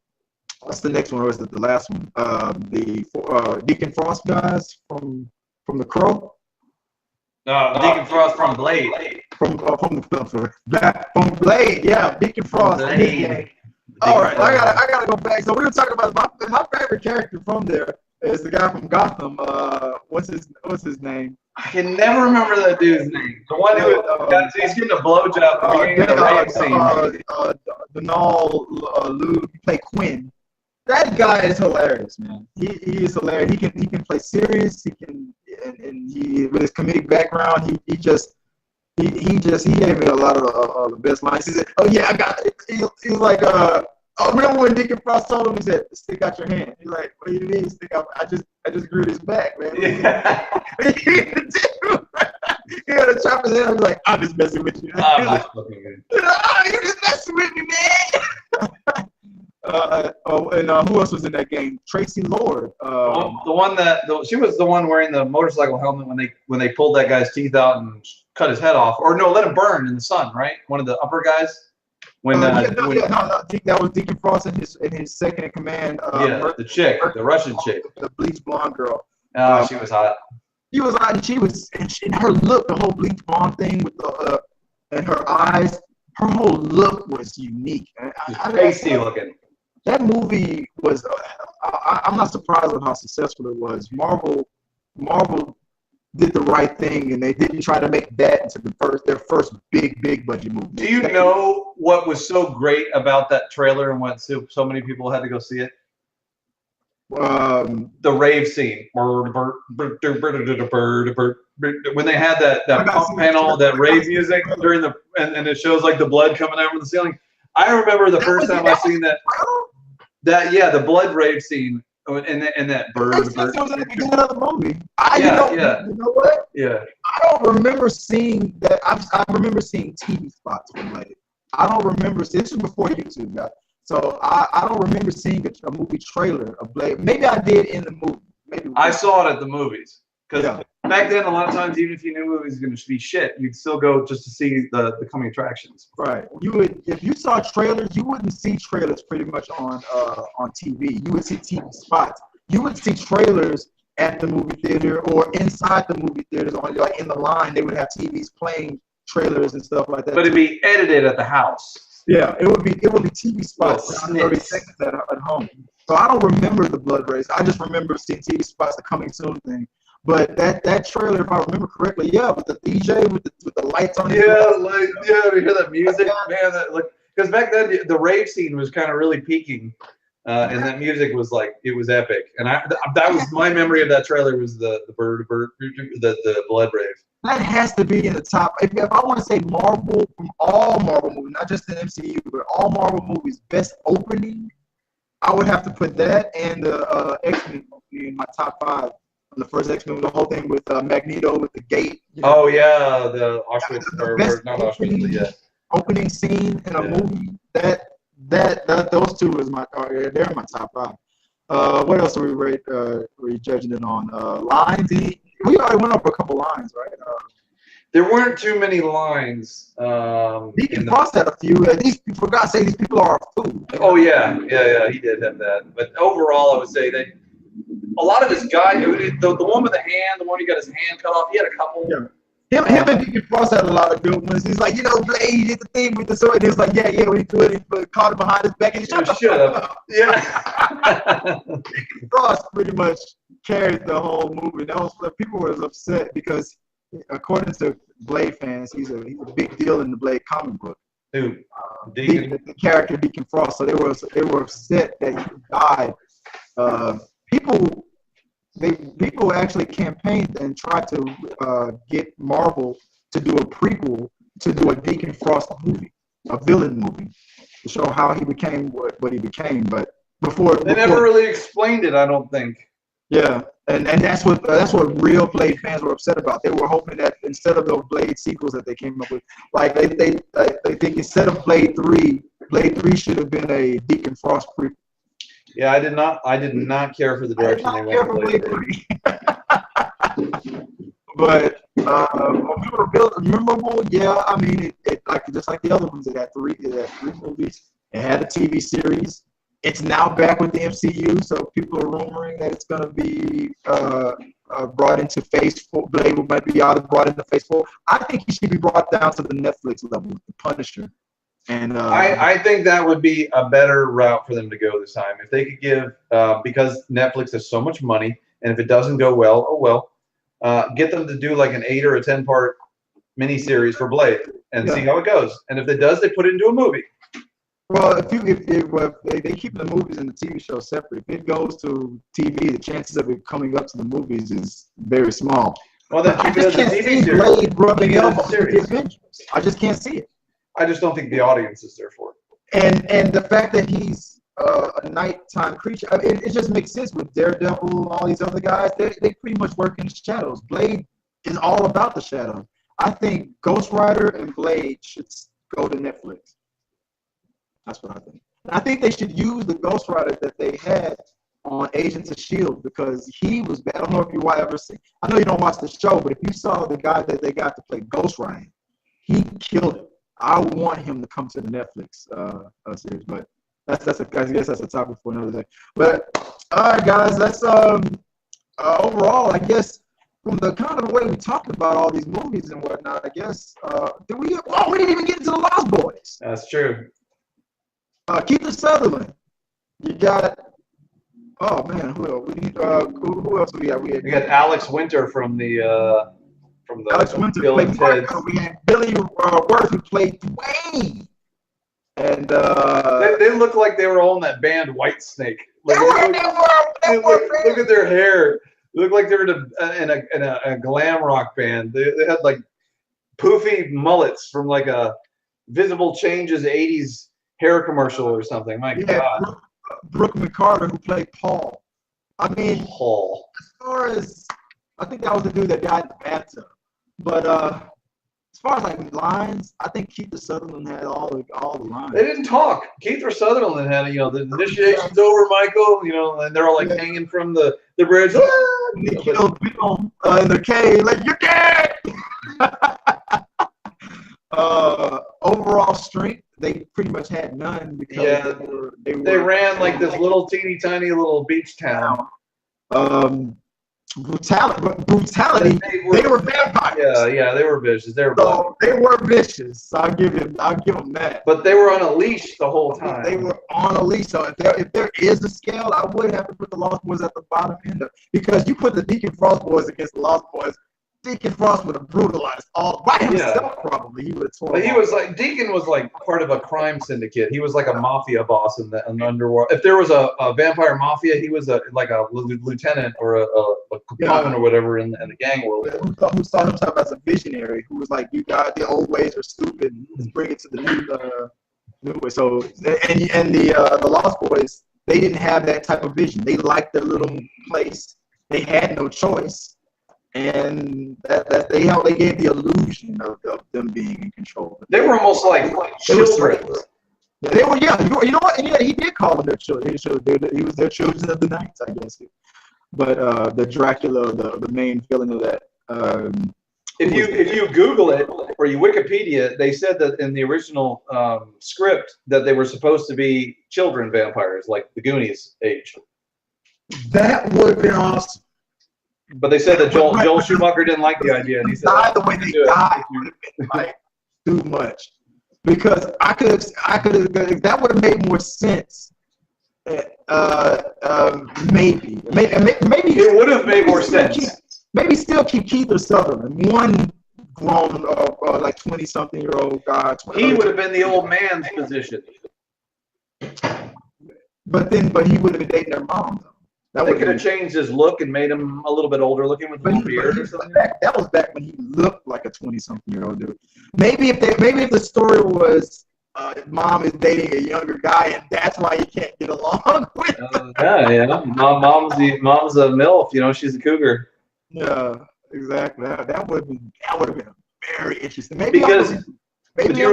What's the next one, or is it the last one? The Deacon Frost guys from The Crow. Deacon Frost from Blade. From Blade, yeah, Deacon Frost. Blade. All right, I gotta go back. So we were talking about my favorite character from there is the guy from Gotham. What's his name? I can never remember that dude's name. The one who he's getting a blowjob at the beginning of the rape scene. Denal Lou played Quinn. That guy is hilarious, man. He is hilarious. He can play serious. He can and he with his comedic background, he gave me a lot of the best lines. He said, "Oh yeah, I got it." He's like, remember when Deacon Frost told him? He said, "Stick out your hand." He's like, "What do you mean stick out? I just grew his back, man." Yeah. He had to chop his head. I was like, "I'm just messing with you." I'm just fucking good. You're just messing with me, man. Who else was in that game? Tracy Lord. She was the one wearing the motorcycle helmet when they pulled that guy's teeth out and cut his head off, or no, let him burn in the sun, right? One of the upper guys. That was Deacon Frost in his second in command. The chick, the Russian chick, the bleach blonde girl. She was hot. She was like, and her look, the whole bleach blonde thing with the and her eyes, her whole look was unique. Tasty looking. That movie was. I'm not surprised with how successful it was. Marvel did the right thing, and they didn't try to make that into their first big budget movie. Do you know what was so great about that trailer and what so many people had to go see it? The rave scene. When they had that pump panel, that rave music during and it shows like the blood coming out from the ceiling. I remember the first time I seen that. The blood rave scene and that bird. It was at the beginning of the movie. You know what? Yeah. I don't remember seeing that. I remember seeing TV spots for Blade. I don't remember. This was before YouTube got. So I don't remember seeing a movie trailer of Blade. Maybe I did in the movie. Maybe I saw it at the movies. Because back then, a lot of times, even if you knew movies was going to be shit, you'd still go just to see the coming attractions. Right. You would, if you saw trailers, you wouldn't see trailers pretty much on TV. You would see TV spots. You would see trailers at the movie theater or inside the movie theaters, or like in the line. They would have TVs playing trailers and stuff like that. But it'd be edited at the house. Yeah, it would be TV spots 30 seconds at home. So I don't remember the blood race. I just remember seeing TV spots, the coming soon thing. But that trailer, if I remember correctly, with the DJ with the lights on. We hear that music, man. Because back then the rave scene was kind of really peaking, and that music was like it was epic. And that was my memory of that trailer was the blood rave. That has to be in the top. If I want to say Marvel, from all Marvel movies, not just the MCU, but all Marvel movies, best opening, I would have to put that and the X-Men movie in my top 5. The first X-Men, the whole thing with Magneto with the gate. Oh yeah, the Auschwitz opening scene in a movie. Those two is they're in my top 5. What else are we judging it on? Lines. We already went over a couple lines, right? There weren't too many lines. Deacon Frost had a few. For God's sake, these people are a fool. Oh yeah, he did have that. But overall, I would say that a lot of his guys, the one with the hand, the one who got his hand cut off, he had a couple. Yeah. Him and Deacon Frost had a lot of good ones. He's like, Blade did the thing with the sword. And he was like, when he put it, caught it behind his back and shut up. Yeah. Deacon Frost pretty much carried the whole movie. People were upset because, according to Blade fans, he's a big deal in the Blade comic book. Dude, the character Deacon Frost. So they were upset that he died. People actually campaigned and tried to get Marvel to do a prequel, to do a Deacon Frost movie, a villain movie, to show how he became what he became. But before they never really explained it, I don't think. Yeah, and that's what real Blade fans were upset about. They were hoping that instead of those Blade sequels that they came up with, like they think instead of Blade 3 should have been a Deacon Frost prequel. Yeah, I did not care for the direction they went with Blade 3. But memorable, yeah. I mean, it just like the other ones. It had three movies. It had a TV series. It's now back with the MCU, so people are rumoring that it's going to be brought into Phase 4. Blade might be brought into Phase 4. I think he should be brought down to the Netflix level with the Punisher. And I think that would be a better route for them to go this time. If they could give, because Netflix has so much money, and if it doesn't go well, oh well, get them to do like an 8 or a 10-part miniseries for Blade and see how it goes. And if it does, they put it into a movie. Well, if they keep the movies and the TV show separate, if it goes to TV, the chances of it coming up to the movies is very small. Well, then I just can't see Blade rubbing elbows with the Avengers. I just can't see it. I just don't think the audience is there for it. And the fact that he's a nighttime creature, it just makes sense with Daredevil and all these other guys. They pretty much work in the shadows. Blade is all about the shadows. I think Ghost Rider and Blade should go to Netflix. That's what I think. And I think they should use the Ghost Rider that they had on Agents of S.H.I.E.L.D. because he was bad. I don't know if you ever see. I know you don't watch the show, but if you saw the guy that they got to play Ghost Rider, he killed it. I want him to come to the Netflix series, but I guess that's a topic for another day. But all right, guys, that's overall. I guess from the kind of the way we talked about all these movies and whatnot, I guess, we didn't even get into the Lost Boys. That's true. Keith Sutherland. You got, oh man, who else? Who else we got? We got Alex Winter from the Alex Winter Bill and played Ted's. We had Billy Worth, who played Dwayne. And they look like they were all in that band Whitesnake. Look at their hair. They look like they were in a glam rock band. They had like poofy mullets from like a Visible Changes 80s hair commercial or something. My God. Brooke McCarter, who played Paul. I mean, Paul. As far as, I think that was the dude that died in the bathtub. But as far as like lines, I think Keith Sutherland had all the lines. They didn't talk. Keith Sutherland had, the initiation's over, Michael. And they're all like hanging from the bridge. They killed Bill in the cave, like, you're dead. Overall strength, they pretty much had none because they ran like this little teeny tiny little beach town. Brutality. They were vampires. Yeah, they were vicious. They were vicious. So I'll give them that. But they were on a leash the whole time. They were on a leash. So if there is a scale, I would have to put the Lost Boys at the bottom end of, because you put the Deacon Frost Boys against the Lost Boys, Deacon Frost would have brutalized all by himself. Probably he would have torn. But he was like, Deacon was like part of a crime syndicate. He was like a mafia boss in the underworld. If there was a vampire mafia, he was like a lieutenant or a capone or whatever in the gang world. Who saw himself as a visionary? Who was like, you guys, the old ways are stupid. Let's bring it to the new way. So and the Lost Boys, they didn't have that type of vision. They liked their little place. They had no choice. And they gave the illusion of them being in control. They were almost like children. They were, you know what? Yeah, he did call them their children. He was their children of the night, I guess. But the Dracula, the main villain of that. If you Google it or you Wikipedia, they said that in the original script that they were supposed to be children vampires, like the Goonies age. That would have been awesome. But they said that Joel Schumacher didn't like the idea, and he said, the way they died would have been like too much, because I could have that would have made more sense. Maybe it would have made more sense. Maybe still keep Keith Sutherland, one grown like 20-something-year-old guy. He would have been the old man's position. But he would have been dating their mom, though. They could have changed his look and made him a little bit older looking with a beard or something. That was back when he looked like a 20-something-year-old dude. Maybe if the story was mom is dating a younger guy and that's why you can't get along with him. Yeah. Mom's a MILF. She's a cougar. Yeah, exactly. That would have been very interesting. But you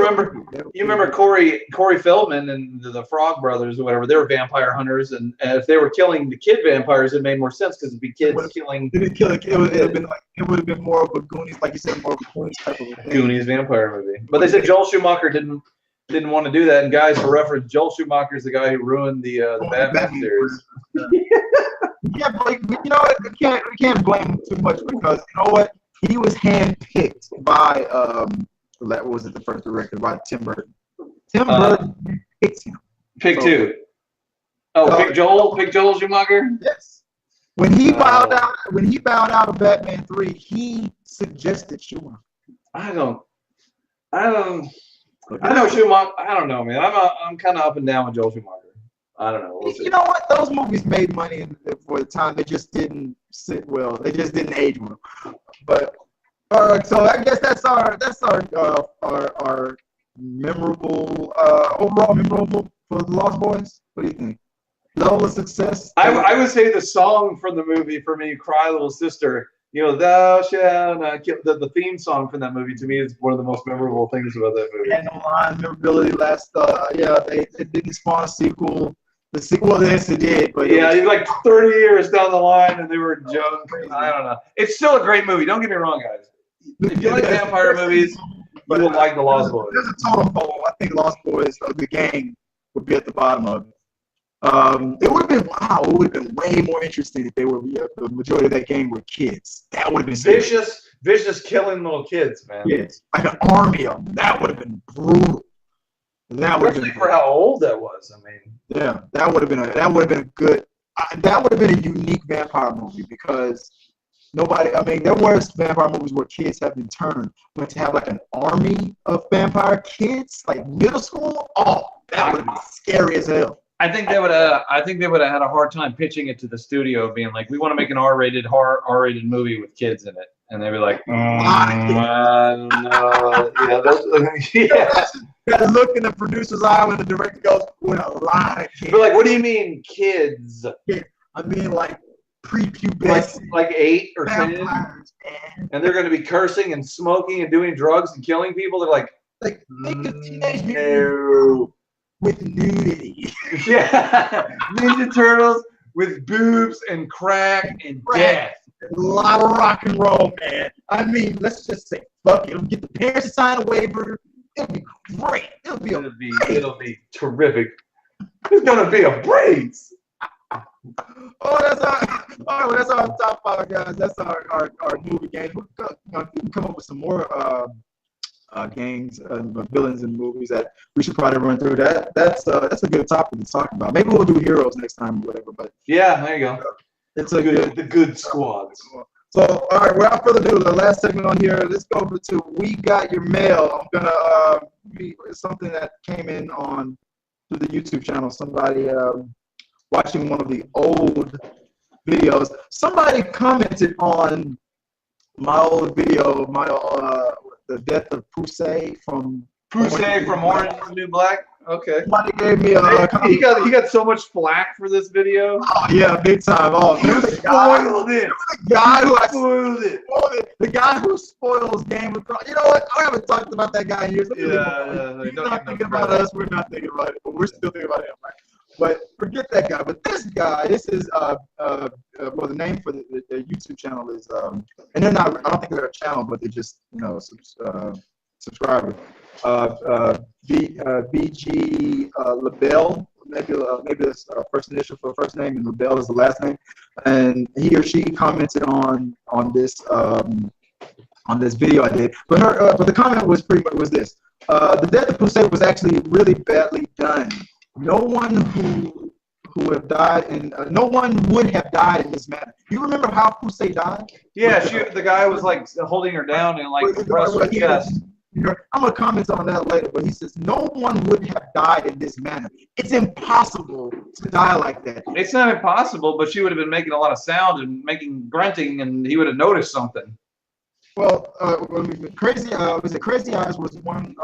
remember Corey Feldman and the Frog Brothers or whatever? They were vampire hunters, and if they were killing the kid vampires, it made more sense because it'd be kids killing. It would have been more of a Goonies, like you said, more of a Goonies type of thing. Goonies vampire movie. But they said Joel Schumacher didn't want to do that. And guys, for reference, Joel Schumacher is the guy who ruined the Batman series. Yeah, but we can't blame him too much, because you know what? He was handpicked by what was it, the first director, by Tim Burton. Tim Burton picked him. Pick two. Oh, pick Joel Schumacher? Yes. When he bowed out of Batman 3, he suggested Schumacher. I know Schumacher. I don't know, man. I'm kind of up and down with Joel Schumacher. I don't know. You know what? Those movies made money for the time. They just didn't sit well. They just didn't age well. But so I guess that's our memorable overall memorable for the Lost Boys. What do you think? Level of success? I would say the song from the movie for me, "Cry Little Sister." Thou shalt not kill. The theme song from that movie to me is one of the most memorable things about that movie. And the line memorability they didn't spawn a sequel. The sequel, yes, it did. But it's like 30 years down the line, and they were junk. I don't know. It's still a great movie. Don't get me wrong, guys. If you like vampire movies, you will like The Lost Boys. There's a totem pole. I think Lost Boys, the gang, would be at the bottom of it. It would have been wow. It would have been way more interesting if they were the majority of that game were kids. That would have been scary. Vicious killing little kids, man. Kids, like an army of them. That would have been brutal. That would have Especially been for how old that was. I mean, yeah. That would have been a good. That would have been a unique vampire movie because nobody. I mean, there were vampire movies where kids have been turned, but to have like an army of vampire kids, like middle school, oh, that would have been scary as hell. I think they would have had a hard time pitching it to the studio, being like, "We want to make an R-rated movie with kids in it," and they'd be like, "I don't know." That look in the producer's eye when the director goes, "With a lot of kids." But like, what do you mean, kids? I mean, like prepubescent, like 8 or 10, vampires, man. and they're going to be cursing and smoking and doing drugs and killing people. They're like think of Teenage Mutant with nudity. Yeah, Ninja Turtles with boobs and crack and death. A lot of rock and roll, man. I mean, let's just say, fuck it. Get the parents to sign a waiver. It'll be great. It'll be terrific. It's gonna be a breeze. That's our top 5, guys. That's our movie games. We can come up with some more gangs and villains in movies that we should probably run through. That's a good topic to talk about. Maybe we'll do heroes next time or whatever. But yeah, there you go. It's a good the good squads. So all right, without further ado, the last segment on here. Let's go over to We Got Your Mail. I'm gonna something that came in on through the YouTube channel. Somebody watching one of the old videos. Somebody commented on my old video of my the death of Poussey from Orange is the New Black. Okay. Somebody gave me he got so much flack for this video. Oh yeah, big time. Oh, you spoiled it. The guy who spoiled it. The guy who spoils Game of Thrones. You know what? I haven't talked about that guy in years. He's not thinking about us. We're not thinking about it, but we're still thinking about him, right? But forget that guy. But this guy, this is well, the name for the YouTube channel is and they're not. I don't think they're a channel, but they're just subscribers. BG LaBelle, maybe that's first initial for the first name, and LaBelle is the last name. And he or she commented on this video I did. But the comment was pretty much was this: the death of Poussey was actually really badly done. No one who have died and no one would have died in this manner. You remember how Poussey died? Yeah, the guy was like holding her down and like compressed her chest. I'm gonna comment on that later, but he says no one would have died in this manner. It's impossible to die like that. It's not impossible, but she would have been making a lot of sound and making grunting, and he would have noticed something. Well, Crazy Eyes was the one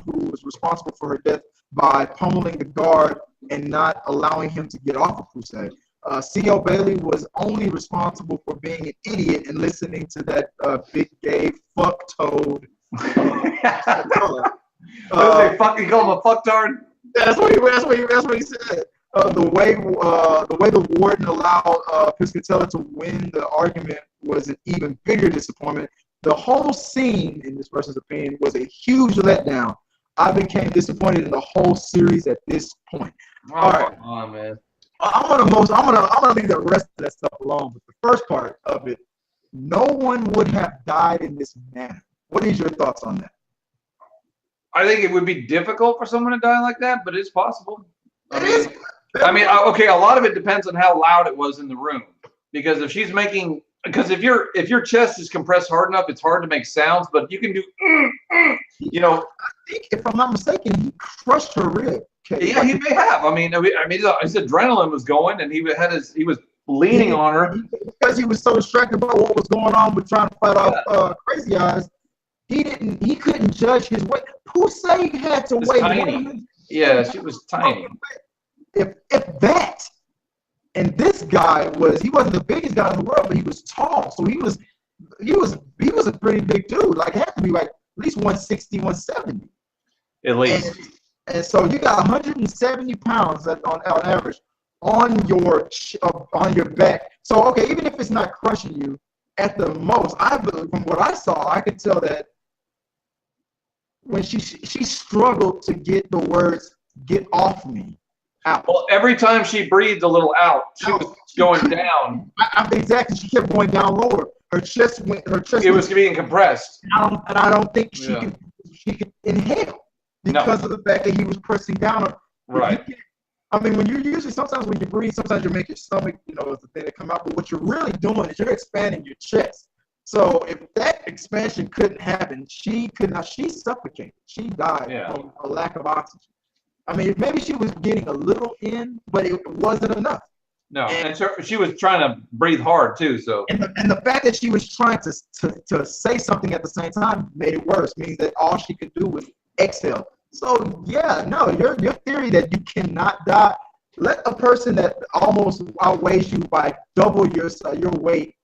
who was responsible for her death by pummeling the guard and not allowing him to get off of Poussey. C.L. Bailey was only responsible for being an idiot and listening to that big gay fucktard. They fucking call him a fucktard. That's what he said. The way the warden allowed Piscatella to win the argument was an even bigger disappointment. The whole scene, in this person's opinion, was a huge letdown. I became disappointed in the whole series at this point. All right, man. I'm gonna leave the rest of that stuff alone. But the first part of it, no one would have died in this manner. What is your thoughts on that? I think it would be difficult for someone to die like that, but it's possible. Okay, a lot of it depends on how loud it was in the room. Because if if your chest is compressed hard enough, it's hard to make sounds, but you can do, I think, if I'm not mistaken, he crushed her rib. Okay. Yeah, he may have. I mean, his adrenaline was going, and he was leaning on her because he was so distracted by what was going on with trying to fight off Crazy Eyes. He couldn't judge his weight. Poussey had to weigh. Tiny. Yeah, she was tiny. If that, and this guy he wasn't the biggest guy in the world, but he was tall, so he was a pretty big dude. Like, it had to be like at least 160, 170. At least. And so you got 170 pounds on average on your back. So okay, even if it's not crushing you, at the most, from what I saw, I could tell that when she struggled to get the words "get off me," out. Well, every time she breathed a little out, she was going down. Exactly. She kept going down lower. Her chest went. It was being compressed. And I don't think she could inhale because of the fact that he was pressing down. Right. I mean, sometimes when you breathe, sometimes you make your stomach, is the thing that come out. But what you're really doing is you're expanding your chest. So if that expansion couldn't happen, she could not. She suffocated. She died from a lack of oxygen. I mean, maybe she was getting a little in, but it wasn't enough. No, and so she was trying to breathe hard too. So and the fact that she was trying to say something at the same time made it worse. Means that all she could do was exhale. So your theory that you cannot die. Let a person that almost outweighs you by double your weight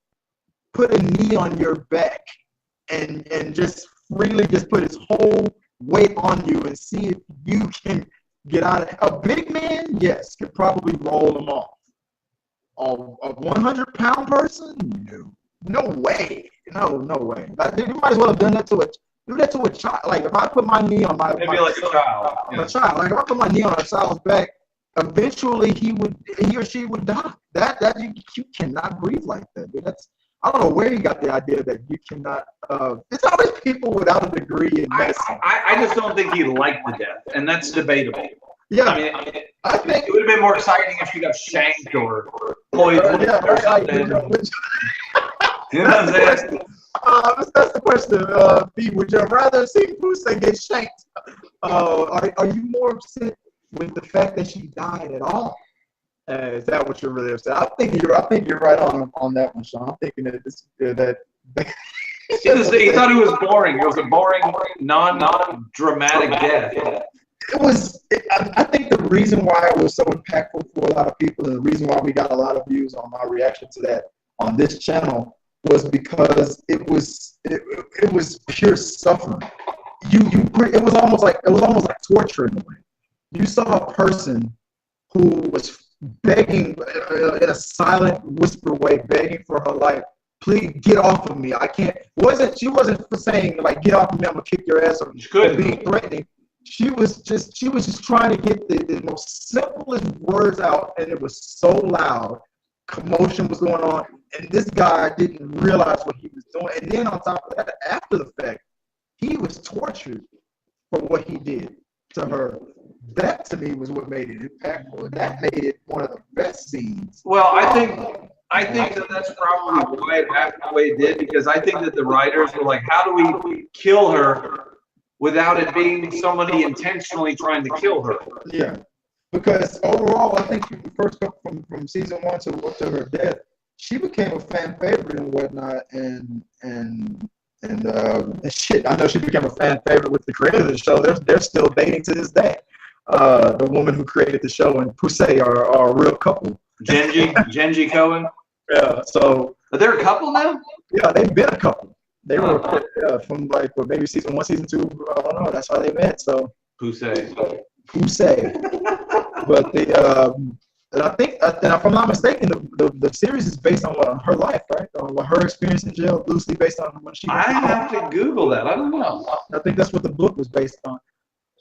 put a knee on your back and just freely just put his whole weight on you and see if you can get out of it. A big man, yes, could probably roll him off. A 100-pound person, no way, no way. Like, you might as well have done that to a child. Like if I put my knee on my maybe like a child, like if I put my knee on a child's back, eventually he or she would die. That you cannot breathe like that. Dude. I don't know where you got the idea that you cannot. It's always people without a degree in medicine. I just don't think he liked the death, and that's debatable. Yeah, I think it would have been more exciting if she got shanked or poisoned or something. You know what I'm saying? That's the question. B, would you rather see Poussey get shanked? Are you more upset with the fact that she died at all? Is that what you're really upset? I think you're right on that one, Sean. I'm thinking that he thought it was boring. It was a boring, non-dramatic death. I think the reason why it was so impactful for a lot of people, and the reason why we got a lot of views on my reaction to that on this channel, was because it was pure suffering. It was almost like torture in a way. You saw a person who was begging in a silent whisper way, begging for her life. Please get off of me. I can't. She wasn't saying like get off of me, I'm gonna kick your ass, or being threatening. She was just trying to get the most simplest words out, and it was so loud. Commotion was going on, and this guy didn't realize what he was doing. And then on top of that, after the fact, he was tortured for what he did to her. That to me was what made it impactful. That made it one of the best scenes. Well, I think that's probably why it happened the way it did, because I think that the writers were like, how do we kill her without it being somebody intentionally trying to kill her? Yeah, because overall, I think first up from season 1 to her death, she became a fan favorite and whatnot, and shit. I know she became a fan favorite with the creator of the show. They're still dating to this day. The woman who created the show and Poussey are a real couple. Genji Cohen. Yeah. So are they a couple now? Yeah, they've been a couple. They were from maybe season 1, season 2. I don't know. That's how they met. So Poussey. But and I think, if I'm not mistaken, the series is based on her life, right? On her experience in jail, loosely based on when she. I have to Google that. I don't know. I think that's what the book was based on.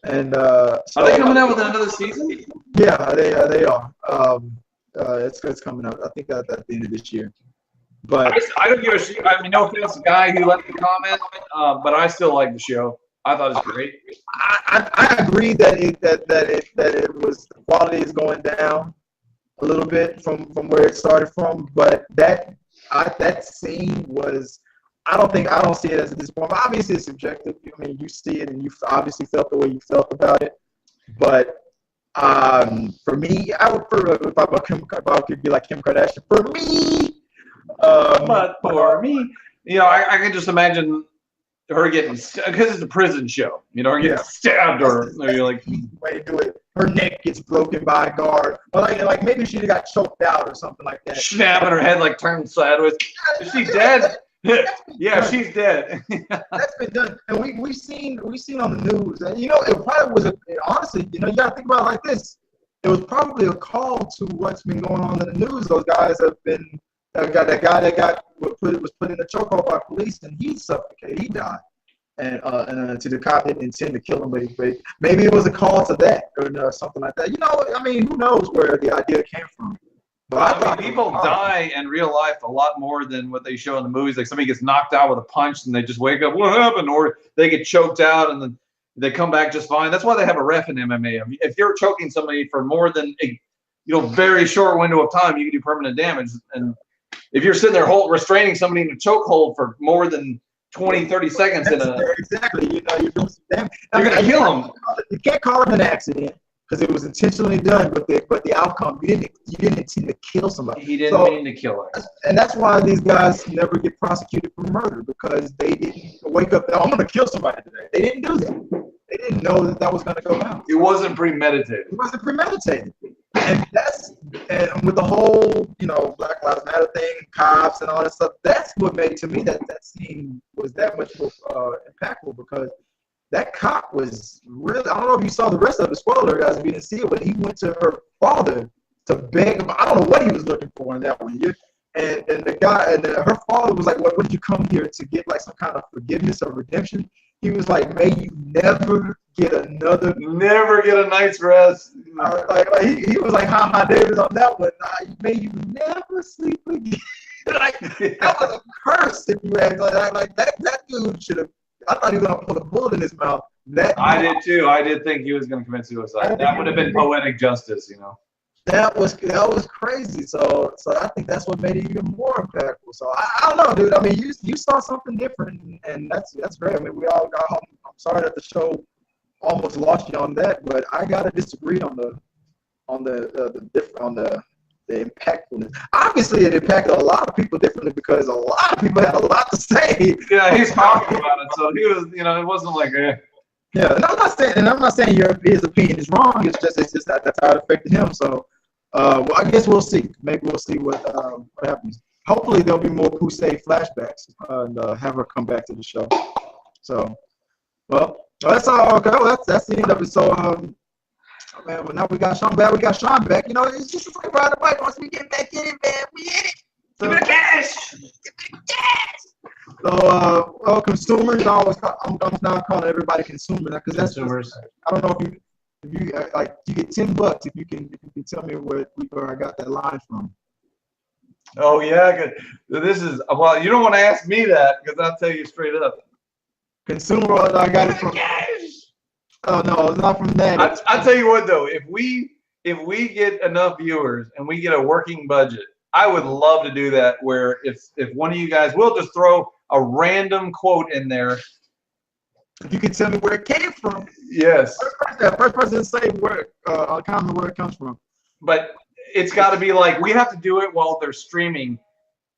And are they coming out with another season? Yeah, they are. It's coming out. I think at the end of this year. But I don't give a shit. I mean, no offense to the guy who left the comment, but I still like the show. I thought it was great. I agree that it was, the quality is going down a little bit from where it started from, but that scene was, I don't see it as a disappointment. Obviously, it's subjective. I mean, you see it and you obviously felt the way you felt about it. But for me, I would prefer if I could be like Kim Kardashian. For me, but for me, I can just imagine her getting, because it's a prison show, her getting stabbed, or you're like, way to do it. Her neck gets broken by a guard, or like maybe she got choked out or something like that. Snapping her head like turned sideways. Is she dead? Yeah, she's dead. That's been done, and we've seen on the news, and it probably was honestly, you got to think about it like this. It was probably a call to what's been going on in the news. Those guys have been. That guy was put in the chokehold by police, and he suffocated. He died. and to the cop didn't intend to kill him, but maybe it was a call to that or something like that. I mean, who knows where the idea came from? But I mean, people die in real life a lot more than what they show in the movies. Like somebody gets knocked out with a punch and they just wake up, what happened? Or they get choked out and then they come back just fine. That's why they have a ref in MMA. I mean, if you're choking somebody for more than a very short window of time, you can do permanent damage. And if you're sitting there restraining somebody in a chokehold for more than 20, 30 seconds exactly, you're doing some damage. You're gonna kill them. You can't call it an accident because it was intentionally done, but the outcome, you didn't intend to kill somebody. He didn't mean to kill her. And that's why these guys never get prosecuted for murder, because they didn't wake up, I'm gonna kill somebody today. They didn't do that. They didn't know that was gonna go down. It wasn't premeditated. It wasn't premeditated. And with the whole, Black Lives Matter thing, cops and all that stuff, that's what made, to me, that scene was that much more impactful, because that cop was really, I don't know if you saw the rest of the spoiler, guys, if you didn't see it, but he went to her father to beg him. I don't know what he was looking for in that one. And the guy, and her father was like, what did you come here to get, like some kind of forgiveness or redemption? He was like, may you never get a night's rest. He was like, ha David on that one. May you never sleep again. That was a curse, if you ask. That dude should have. I thought he was gonna put a bullet in his mouth. I did too. I did think he was gonna commit suicide. That would have been poetic justice, That was crazy. So I think that's what made it even more impactful. So I don't know, dude. I mean, you saw something different, and that's great. I mean, we all got home. I'm sorry that the show almost lost you on that, but I gotta disagree on the impactfulness. Obviously, it impacted a lot of people differently because a lot of people had a lot to say. Yeah, he's talking about it, so he was, it wasn't like. Yeah, and I'm not saying his opinion is wrong. It's just that's how it affected him. So, well, I guess we'll see. Maybe we'll see what happens. Hopefully, there'll be more Poussey flashbacks and have her come back to the show. So, well, that's all. Okay, well, that's the end of it. So, man, well, now we got Sean back. It's just like riding a bike. Once we get back in it, man, we in it. So, give me the cash. So, consumers, I'm now calling everybody consumer now, because that's consumers. I don't know if you you get $10 if you can tell me where I got that line from. Oh yeah, good. This is, well, you don't want to ask me that, because I'll tell you straight up. Consumer, I got it from. Oh no, it's not from that. I'll tell you what though, if we get enough viewers and we get a working budget, I would love to do that, where if one of you guys will just throw a random quote in there. If you can tell me where it came from. Yes. First person to say where it comes from. But it's got to be like, we have to do it while they're streaming,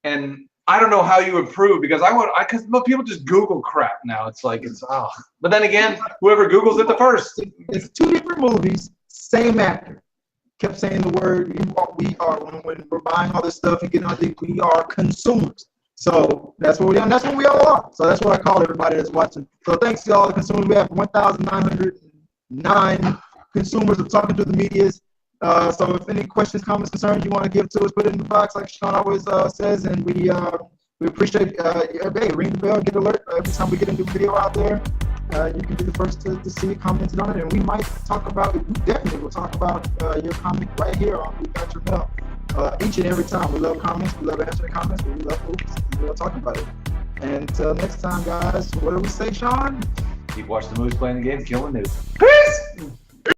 and I don't know how you would prove, because because people just Google crap now. But then again, whoever Googles it the first. It's two different movies, same actor. Kept saying the word. We are when we're buying all this stuff. You get on the we are consumers. So that's what we are. That's what we all are. So that's what I call everybody that's watching. So thanks to all the consumers. We have 1,909 consumers of talking to the medias. So if any questions, comments, concerns you want to give to us, put it in the box like Sean always says, and we appreciate ring the bell, get alert every time we get a new video out there. You can be the first to see it, commented on it, and we might talk about it. We definitely will talk about your comment right here on We Got Your Mail. Each and every time. We love comments, we love answering comments, we love movies, we love talking about it. And until next time, guys, what do we say, Sean? Keep watching the movies, playing the games, killing news. Peace!